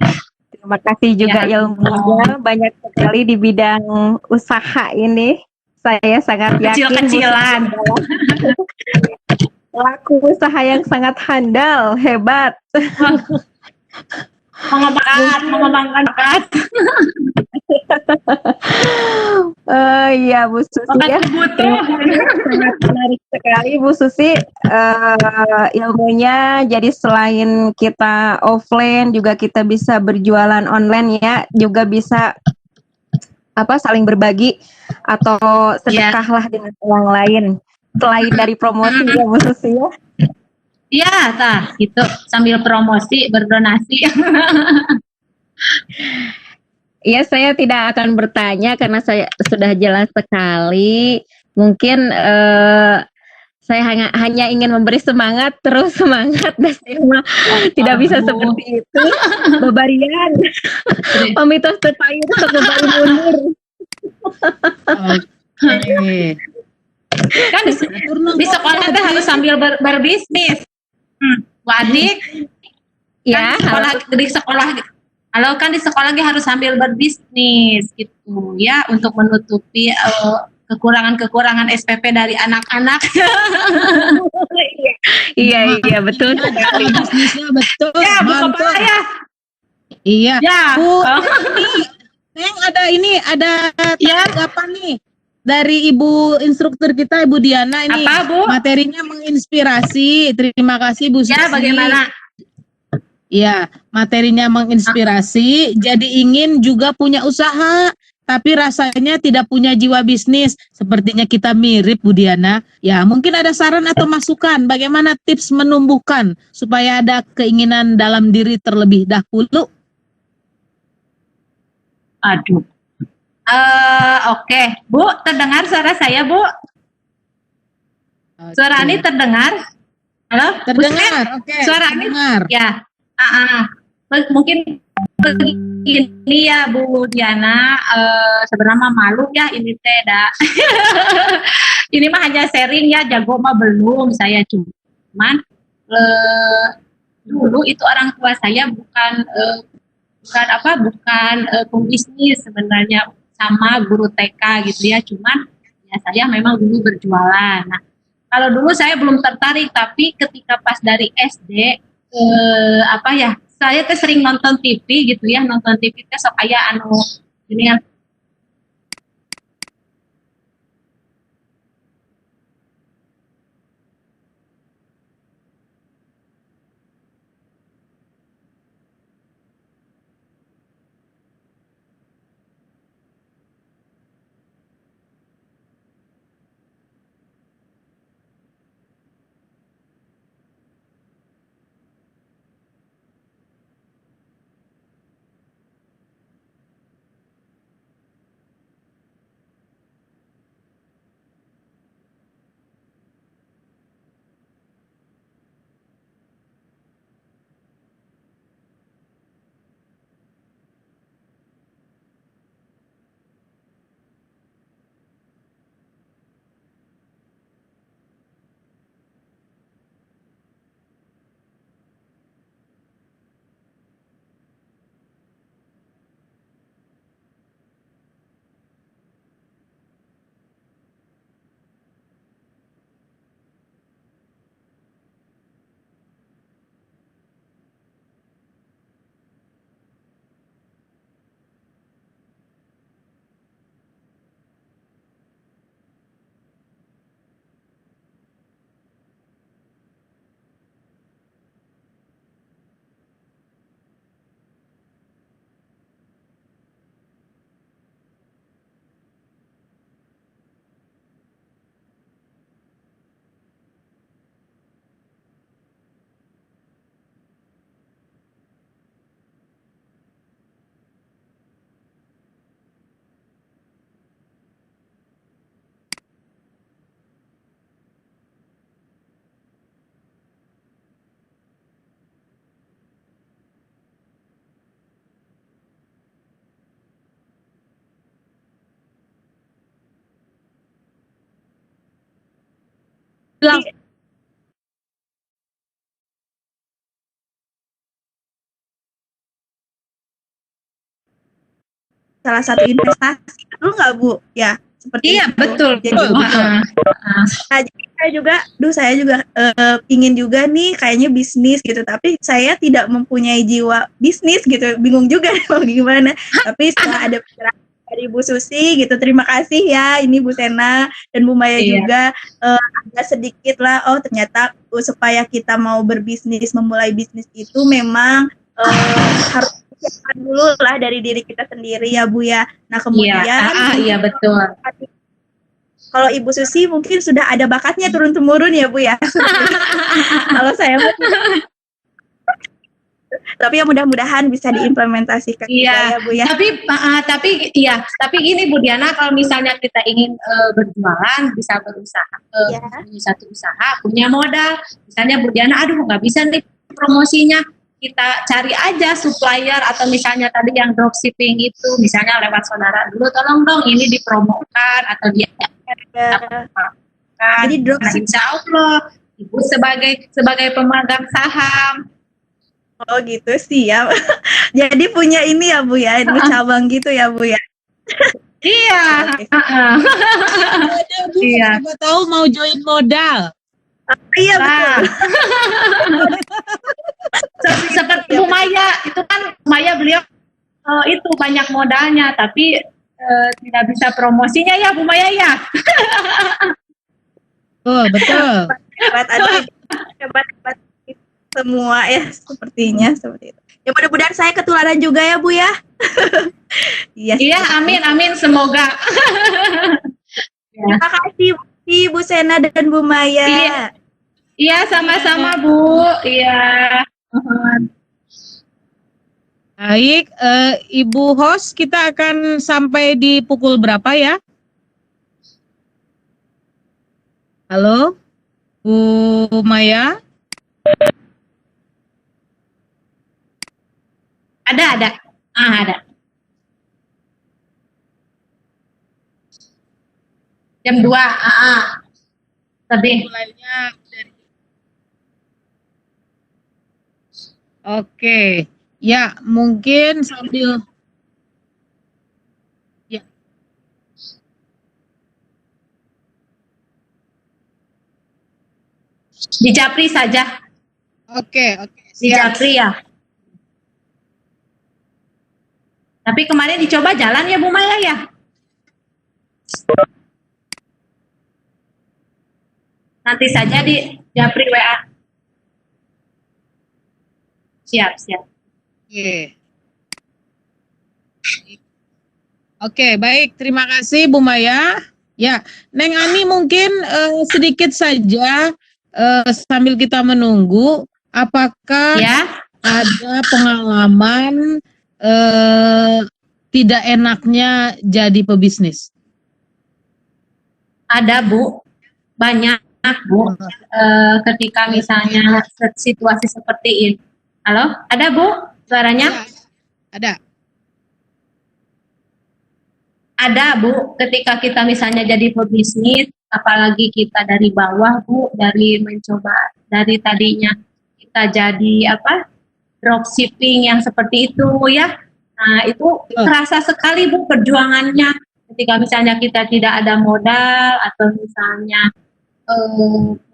C: Terima kasih juga ilmunya banyak sekali di bidang usaha ini. Saya sangat yakin
A: Kecil-kecilan.
C: Pelaku usaha yang sangat handal, hebat.
A: Mengembangkan bakat.
C: Iya Bu Susi ya. Sangat menarik sekali Bu Susi ilmunya. Jadi selain kita offline juga kita bisa berjualan online ya, juga bisa saling berbagi atau sedekahlah dengan orang lain selain dari promosi ya Bu Susi ya.
A: Iya, gitu sambil promosi berdonasi.
C: Iya, saya tidak akan bertanya karena saya sudah jelas sekali. Mungkin saya hanya ingin memberi semangat, terus semangat, dan saya tidak bisa seperti itu. Babarian, pamitos terpayu untuk kembali mundur.
B: Oke.
A: Kan di sekolah teh harus sambil berbisnis. Bu Adik,
C: Ya,
A: di sekolah. Kalau kan di sekolah harus sambil berbisnis gitu ya, untuk menutupi kekurangan-kekurangan SPP dari anak-anak.
C: Iya betul.
B: Bisnisnya betul.
A: Ya, Bu
B: mantul.
A: Kepala.
B: Iya.
A: Ya.
B: Bu, Neng ada tanggapan nih dari Ibu instruktur kita, Ibu Diana ini.
A: Apa, Bu?
B: Materinya menginspirasi. Terima kasih Bu Susi.
A: Ya, bagaimana?
B: Ya, materinya menginspirasi, jadi ingin juga punya usaha, tapi rasanya tidak punya jiwa bisnis. Sepertinya kita mirip, Bu Diana. Ya, mungkin ada saran atau masukan bagaimana tips menumbuhkan supaya ada keinginan dalam diri terlebih dahulu?
D: Aduh. Oke, Bu, terdengar suara saya, Bu? Suara Ani terdengar? Halo? Bu Sen?
B: Terdengar, oke.
D: Suara Ani?
B: Terdengar.
D: Ya. Mungkin begini ya Bu Diana, sebenarnya malu ya ini teh dah. Ini mah hanya sharing ya, jago mah belum saya, cuman dulu itu orang tua saya bukan pembisnis sebenarnya, sama guru TK gitu ya, cuman ya saya memang dulu berjualan. Nah, kalau dulu saya belum tertarik, tapi ketika pas dari SD saya tuh sering nonton TV gitu ya, nonton TV teh sok aya anu ini yang bilang
E: salah satu investasi dulu nggak Bu? Ya, seperti
D: iya
E: itu.
D: betul.
E: Jadi,
B: betul.
E: Nah, jadi saya juga ingin juga nih kayaknya bisnis gitu, tapi saya tidak mempunyai jiwa bisnis gitu, bingung juga mau gimana. Tapi setelah ada pencerahan dari Bu Susi gitu, terima kasih ya, ini Bu Sena dan Bu Maya
D: Iya.
E: juga ada sedikit lah, oh ternyata supaya kita mau berbisnis, memulai bisnis itu memang harus persiapan dulu lah dari diri kita sendiri ya Bu ya. Nah kemudian
D: Iya betul.
E: kalau Ibu Susi mungkin sudah ada bakatnya turun-temurun ya Bu ya. Kalau saya tapi ya mudah-mudahan bisa diimplementasikan
D: Iya,
E: juga ya Bu ya.
D: tapi gini Bu Diana, kalau misalnya kita ingin berjualan, bisa berusaha,
E: Ya.
D: punya satu usaha, punya modal. Misalnya Bu Diana, aduh nggak bisa nih promosinya, kita cari aja supplier atau misalnya tadi yang dropshipping itu, misalnya lewat saudara dulu, tolong dong ini dipromokan atau dia
E: Jadi
D: Nah,
E: dropship.
D: insya Allah Ibu sebagai pemegang saham.
E: Oh gitu sih ya. Jadi punya ini ya Bu ya, ini cabang gitu ya Bu ya.
D: Iya.
E: Oke.
B: Ada, Bu,
D: Iya.
B: siapa tahu mau join modal.
E: Iya betul.
D: Nah. Seperti Bu Maya, itu kan Maya beliau itu banyak modalnya, tapi tidak bisa promosinya ya Bu Maya ya.
B: Oh, betul.
E: Hebat, aduh, hebat. semua ya sepertinya seperti itu. Ya mudah-mudahan saya ketularan juga ya Bu ya. Iya.
D: Iya, amin, amin, semoga.
E: Terima kasih Bu Sena dan Bu Maya.
D: Iya. Iya, sama-sama Bu. Iya.
B: Baik, Ibu host, kita akan sampai di pukul berapa ya? Halo, Bu Maya?
D: Ada. Ada. Jam 2, lebih.
B: Mulainya dari... Oke, ya mungkin sambil... Ya.
D: Di Japri saja.
B: Oke,
D: Di
B: siap.
D: Japri ya. Tapi kemarin dicoba jalan ya Bu Maya ya? Nanti saja di Japri WA. Siap.
B: Oke. Oke, baik. Terima kasih Bu Maya. Ya, Neng Ani mungkin sedikit saja sambil kita menunggu, apakah
D: Ya.
B: ada pengalaman tidak enaknya jadi pebisnis?
D: Ada Bu, banyak Bu. Ketika misalnya situasi seperti ini. Halo, ada Bu suaranya?
B: Ya, ada.
D: Ada Bu, ketika kita misalnya jadi pebisnis, apalagi kita dari bawah Bu, dari mencoba, dari tadinya kita jadi dropshipping yang seperti itu ya. Nah itu terasa sekali Bu perjuangannya. Ketika misalnya kita tidak ada modal atau misalnya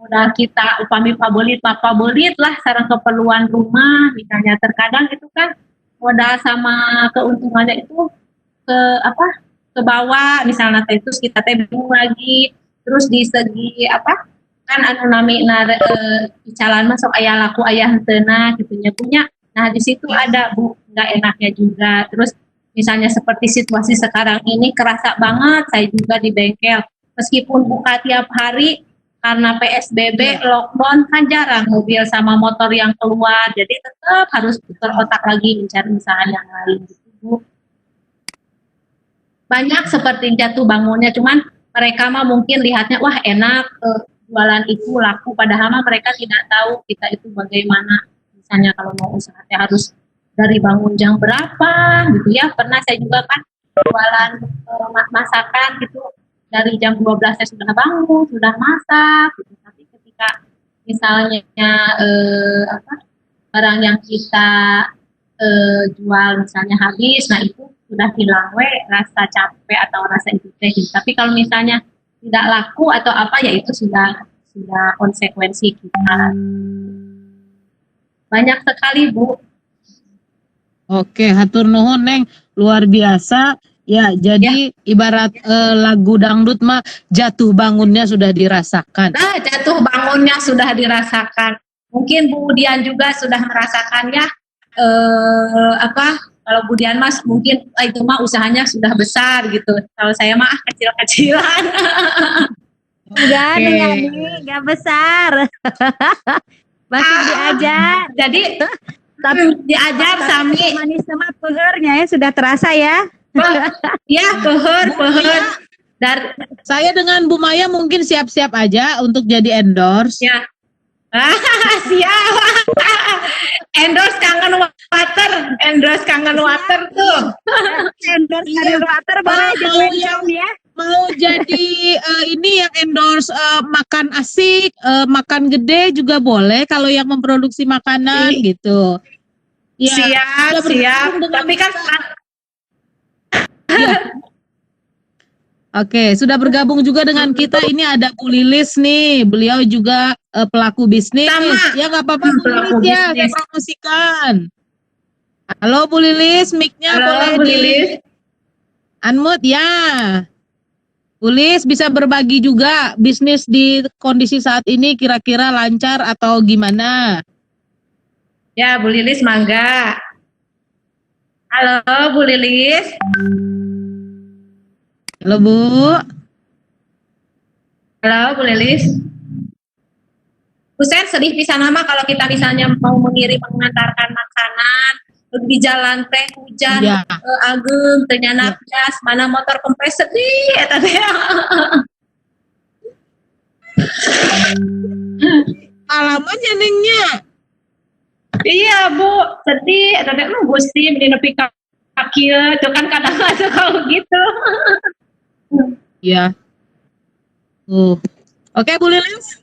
D: modal kita upami pabolit lah sarang keperluan rumah misalnya, terkadang itu kan modal sama keuntungannya itu ke bawah misalnya terus kita bingung lagi, terus di segi kan anu nami icalan masuk ayah laku ayah hentena gitunya punya. Nah di situ ada Bu nggak enaknya juga. Terus misalnya seperti situasi sekarang ini kerasa banget saya juga di bengkel, meskipun buka tiap hari karena PSBB lockdown kan jarang mobil sama motor yang keluar, jadi tetap harus putar otak lagi mencari usaha yang lain gitu Bu. Banyak seperti jatuh bangunnya, cuman mereka mah mungkin lihatnya wah enak jualan itu laku, padahal mah mereka tidak tahu kita itu bagaimana. Misalnya kalau mau usaha harus dari bangun jam berapa gitu ya. Pernah saya juga kan jualan masakan gitu, dari jam 12 saya sudah bangun, sudah masak gitu. Tapi ketika misalnya barang yang kita jual misalnya habis, nah itu sudah hilang rasa capek atau rasa itu teh. Tapi kalau misalnya tidak laku atau apa ya itu sudah konsekuensi kita. Banyak sekali Bu.
B: Oke, hatur nuhun Neng, luar biasa. Ya, jadi ibarat lagu dangdut mah jatuh bangunnya sudah dirasakan.
D: Nah, jatuh bangunnya sudah dirasakan. Mungkin Bu Dian juga sudah merasakannya. Kalau Bu Dian Mas mungkin itu mah usahanya sudah besar gitu. Kalau saya mah kecil-kecilan.
C: Enggak, enggak besar. Masih diajar.
D: Jadi diajar sami
C: Manis sama pehernya ya sudah terasa ya.
D: ya peher.
B: Saya dengan Bu Maya mungkin siap-siap aja untuk jadi endorse.
D: Ya. Siap. Endorse kangen water tuh.
C: Endorse kangen water boleh ya.
B: Mau jadi ini yang endorse makan asik, makan gede juga boleh kalau yang memproduksi makanan gitu. Ya,
D: siap. Tapi kan
B: ya. Oke, sudah bergabung juga dengan kita. Ini ada Bu Lilis nih. Beliau juga pelaku bisnis.
D: Sama.
B: Ya nggak apa-apa Bu Lilis ya, saya promosikan. Halo Bu Lilis, mic-nya boleh
D: Bu Lilis.
B: unmute ya. Bu Lilis bisa berbagi juga bisnis di kondisi saat ini kira-kira lancar atau gimana?
D: Ya, Bu Lilis mangga. Halo, Bu Lilis.
B: Halo Bu.
D: Halo, Bu Lilis. Bu Sen, sedih pisan nama kalau kita misalnya mau mengirim mengantarkan makanan di jalan teh hujan,
B: Iya.
D: ageng, ternyata jas, mana motor kempes sedih, eta teh.
B: Alamannya nengnya.
D: Iya Bu, sedih, eta teh Gusti di nepi ka kieu, tuh kan kadang-kadang kalau gitu.
B: Iya. Oke Bu Lilis.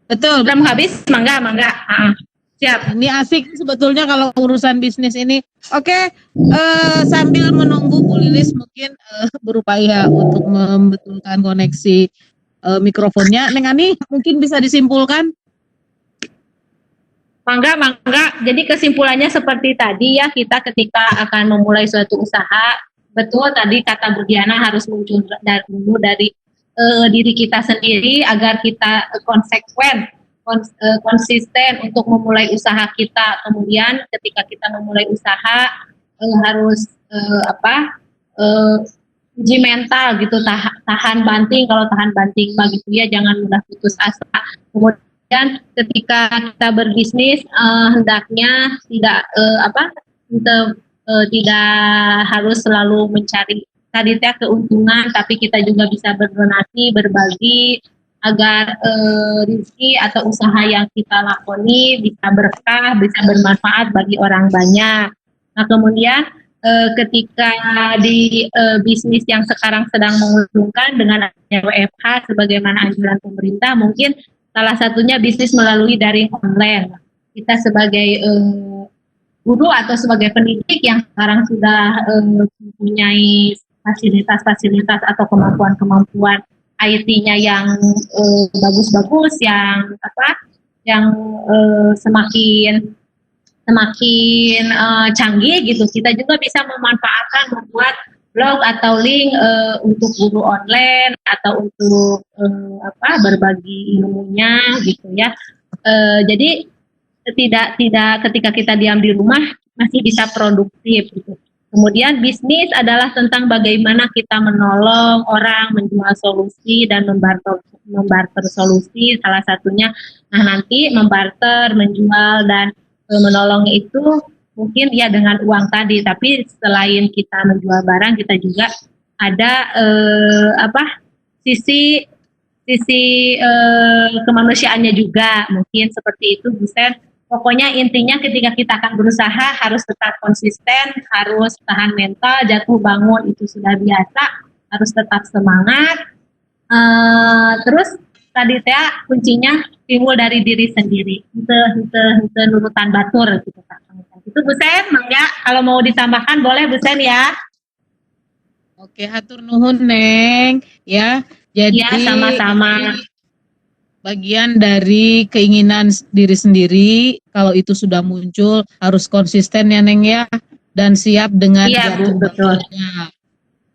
B: Betul.
D: Belum habis, mangga. Siap.
B: Ini asik sebetulnya kalau urusan bisnis ini. Oke, sambil menunggu Bu Lilis mungkin berupaya untuk membetulkan koneksi mikrofonnya. Neng Ani mungkin bisa disimpulkan.
D: Mangga. Jadi kesimpulannya seperti tadi ya, kita ketika akan memulai suatu usaha, betul tadi kata Bu Diana harus muncul dulu dari diri kita sendiri agar kita konsisten untuk memulai usaha kita. Kemudian ketika kita memulai usaha harus uji mental gitu, tahan banting. Kalau tahan banting begitu ya, jangan mudah putus asa. Kemudian ketika kita berbisnis hendaknya tidak tidak harus selalu mencari tadi keuntungan, tapi kita juga bisa berdonasi, berbagi agar rezeki atau usaha yang kita lakoni bisa berkah, bisa bermanfaat bagi orang banyak. Nah kemudian ketika di bisnis yang sekarang sedang menguntungkan dengan adanya WFH sebagaimana anjuran pemerintah, mungkin salah satunya bisnis melalui daring online. Kita sebagai guru atau sebagai pendidik yang sekarang sudah mempunyai fasilitas-fasilitas atau kemampuan-kemampuan IT-nya yang bagus-bagus, yang semakin canggih gitu, kita juga bisa memanfaatkan membuat blog atau link untuk guru online atau untuk berbagi ilmunya gitu ya. Jadi tidak ketika kita diam di rumah masih bisa produktif gitu. Kemudian bisnis adalah tentang bagaimana kita menolong orang, menjual solusi dan membarter solusi salah satunya. Nah nanti membarter, menjual dan menolong itu mungkin ya dengan uang tadi, tapi selain kita menjual barang kita juga ada sisi kemanusiaannya juga, mungkin seperti itu Bu Sen. Pokoknya intinya ketika kita akan berusaha harus tetap konsisten, harus tahan mental, jatuh bangun itu sudah biasa, harus tetap semangat. Terus tadi kuncinya timbul dari diri sendiri, hente nurutan batur gitu Kak. Itu Bu Sen, mangga kalau mau ditambahkan boleh Bu Sen ya.
B: Oke, hatur nuhun Neng ya. Jadi
D: ya, sama-sama.
B: Bagian dari keinginan diri sendiri, kalau itu sudah muncul harus konsisten ya Neng ya, dan siap dengan jatuh bangunnya.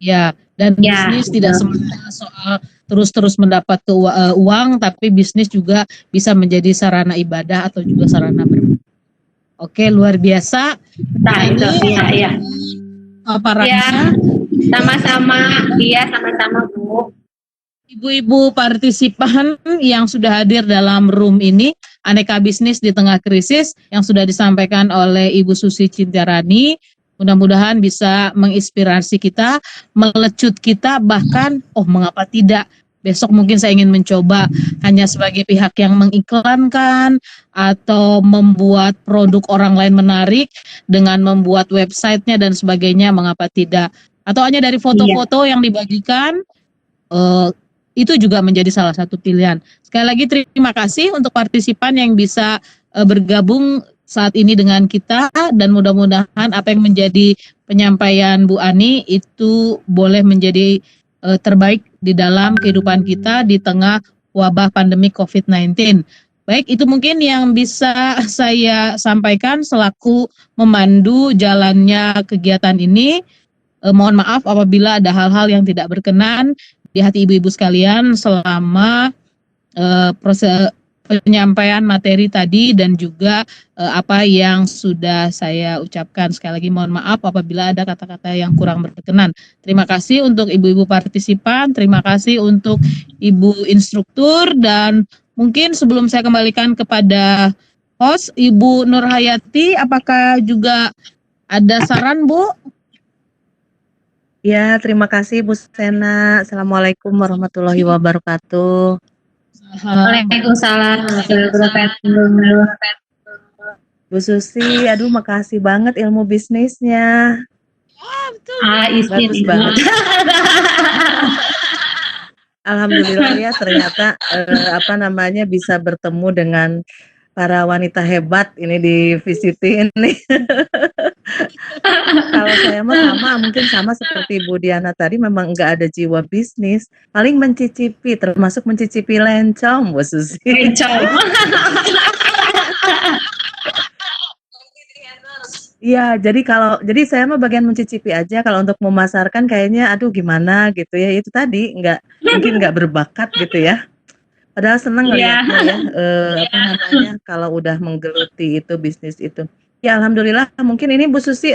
B: Ya, dan bisnis tidak semata soal terus-terus mendapat uang, tapi bisnis juga bisa menjadi sarana ibadah atau juga sarana berbuat. Oke, luar biasa.
D: Nah, itu iya.
B: Paparannya.
D: Sama-sama, sama-sama Bu.
B: Ibu-ibu partisipan yang sudah hadir dalam room ini, aneka bisnis di tengah krisis yang sudah disampaikan oleh Ibu Susi Cintiarani, mudah-mudahan bisa menginspirasi kita, melecut kita, bahkan mengapa tidak, besok mungkin saya ingin mencoba hanya sebagai pihak yang mengiklankan atau membuat produk orang lain menarik dengan membuat websitenya dan sebagainya, mengapa tidak, atau hanya dari foto-foto yang dibagikan, itu juga menjadi salah satu pilihan. Sekali lagi terima kasih untuk partisipan yang bisa bergabung saat ini dengan kita, dan mudah-mudahan apa yang menjadi penyampaian Bu Ani itu boleh menjadi terbaik di dalam kehidupan kita di tengah wabah pandemi COVID-19. Baik, itu mungkin yang bisa saya sampaikan selaku memandu jalannya kegiatan ini. Mohon maaf apabila ada hal-hal yang tidak berkenan di hati ibu-ibu sekalian selama penyampaian materi tadi dan juga apa yang sudah saya ucapkan. Sekali lagi mohon maaf apabila ada kata-kata yang kurang berkenan. Terima kasih untuk ibu-ibu partisipan, terima kasih untuk ibu instruktur, dan mungkin sebelum saya kembalikan kepada host, Ibu Nurhayati, apakah juga ada saran, Bu?
F: Ya, terima kasih Bu Sena. Assalamualaikum warahmatullahi wabarakatuh.
D: Waalaikumsalam warahmatullahi wabarakatuh.
F: Bu Susi, aduh makasih banget ilmu bisnisnya.
D: Izin
F: Bagus
D: Ibu.
F: banget. Alhamdulillah ya, ternyata bisa bertemu dengan para wanita hebat ini di VCT ini. Kalau saya mah mungkin sama seperti Bu Diana tadi, memang nggak ada jiwa bisnis, paling mencicipi, termasuk mencicipi lencong, Bu Susi. Iya, jadi saya mah bagian mencicipi aja. Kalau untuk memasarkan kayaknya aduh gimana gitu ya. Itu tadi mungkin nggak berbakat gitu ya. Padahal seneng ngeliatnya ya, kalau udah menggeluti itu bisnis itu. Ya alhamdulillah, mungkin ini Bu Susi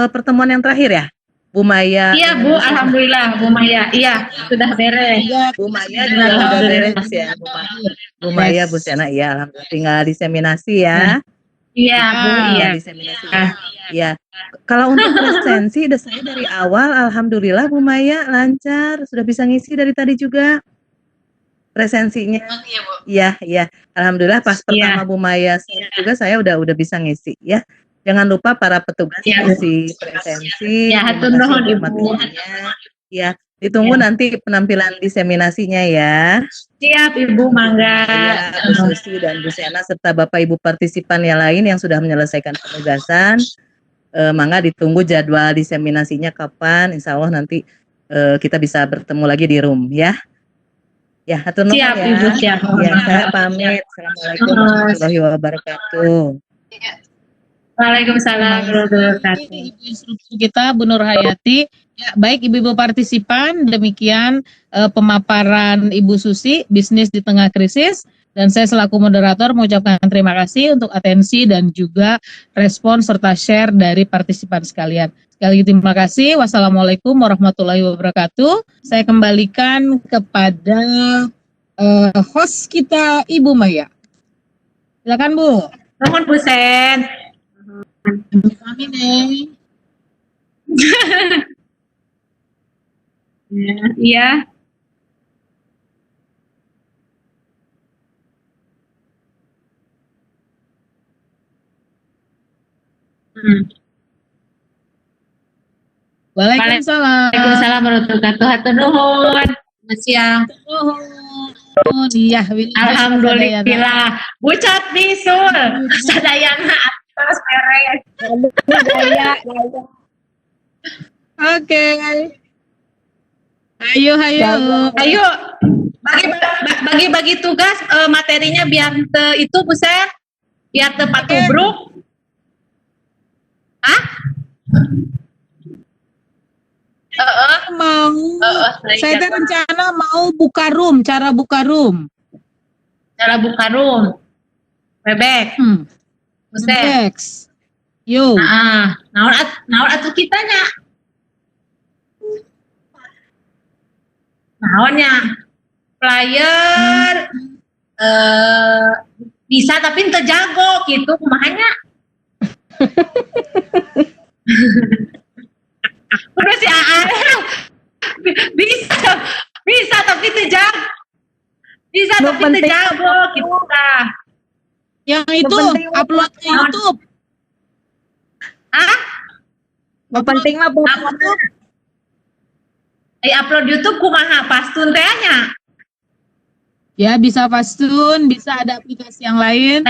F: pertemuan yang terakhir ya, Bu Maya.
D: Iya Bu, alhamdulillah Bu Maya. Iya, sudah beres.
F: Bu Maya juga sudah beres ya, Bu Maya, Bu Sena, ya alhamdulillah, tinggal diseminasi ya.
D: Iya Bu, iya.
F: Diseminasi ya. Kalau untuk presensi udah saya dari awal, alhamdulillah Bu Maya lancar, sudah bisa ngisi dari tadi juga. Presensinya, iya, alhamdulillah pas pertama Bu Maya juga saya udah bisa ngisi ya. Jangan lupa para petugas ngisi presensi, materinya, ya. Ditunggu nanti penampilan diseminasinya ya.
D: Siap Ibu, mangga.
F: Ya, Bu Susi dan Bu Sena serta Bapak Ibu partisipan yang lain yang sudah menyelesaikan penugasan, mangga ditunggu jadwal diseminasinya kapan. Insya Allah nanti kita bisa bertemu lagi di room ya. Ya, hatur nuhun
D: Siap,
F: ya.
D: Ibu, siap.
F: Ya, saya pamit. Assalamualaikum warahmatullahi wabarakatuh.
D: Waalaikumsalam warahmatullahi wabarakatuh.
B: Ibu instruktur kita Bu Nurhayati. Ya, baik ibu-ibu partisipan, demikian pemaparan Ibu Susi, bisnis di tengah krisis. Dan saya selaku moderator mengucapkan terima kasih untuk atensi dan juga respon serta share dari partisipan sekalian. Sekali lagi terima kasih. Wassalamualaikum warahmatullahi wabarakatuh. Saya kembalikan kepada host kita Ibu Maya. Silakan Bu.
D: Nuhun Bu Sen.
B: Kami nih.
D: Iya.
B: Waalaikumsalam.
D: Waalaikumsalam warahmatullahi wabarakatuh. Hatur nuhun. Selamat siang.
B: Oh, iya.
D: Alhamdulillah. Bucat bisul. Sadayana atas beres.
B: Oke. Ayo.
D: Ayo bagi tugas materinya biar itu Bu Sen. Biar tepat tubruk.
B: Saya ada rencana mau buka room, cara buka room.
D: Bebek. Bu Sen.
B: Next. Yo.
D: Naon atuh kitanya. Naonnya. Flyer bisa tapi teu jago gitu kumahanya. Udah si Aan bisa tapi teu jago. Bisa tapi teu jago gitu tah.
B: Yang itu upload ke YouTube.
C: Penting mah
D: Upload YouTube kumaha pastun teh nya.
B: Ya bisa Fastun, bisa ada aplikasi yang lain.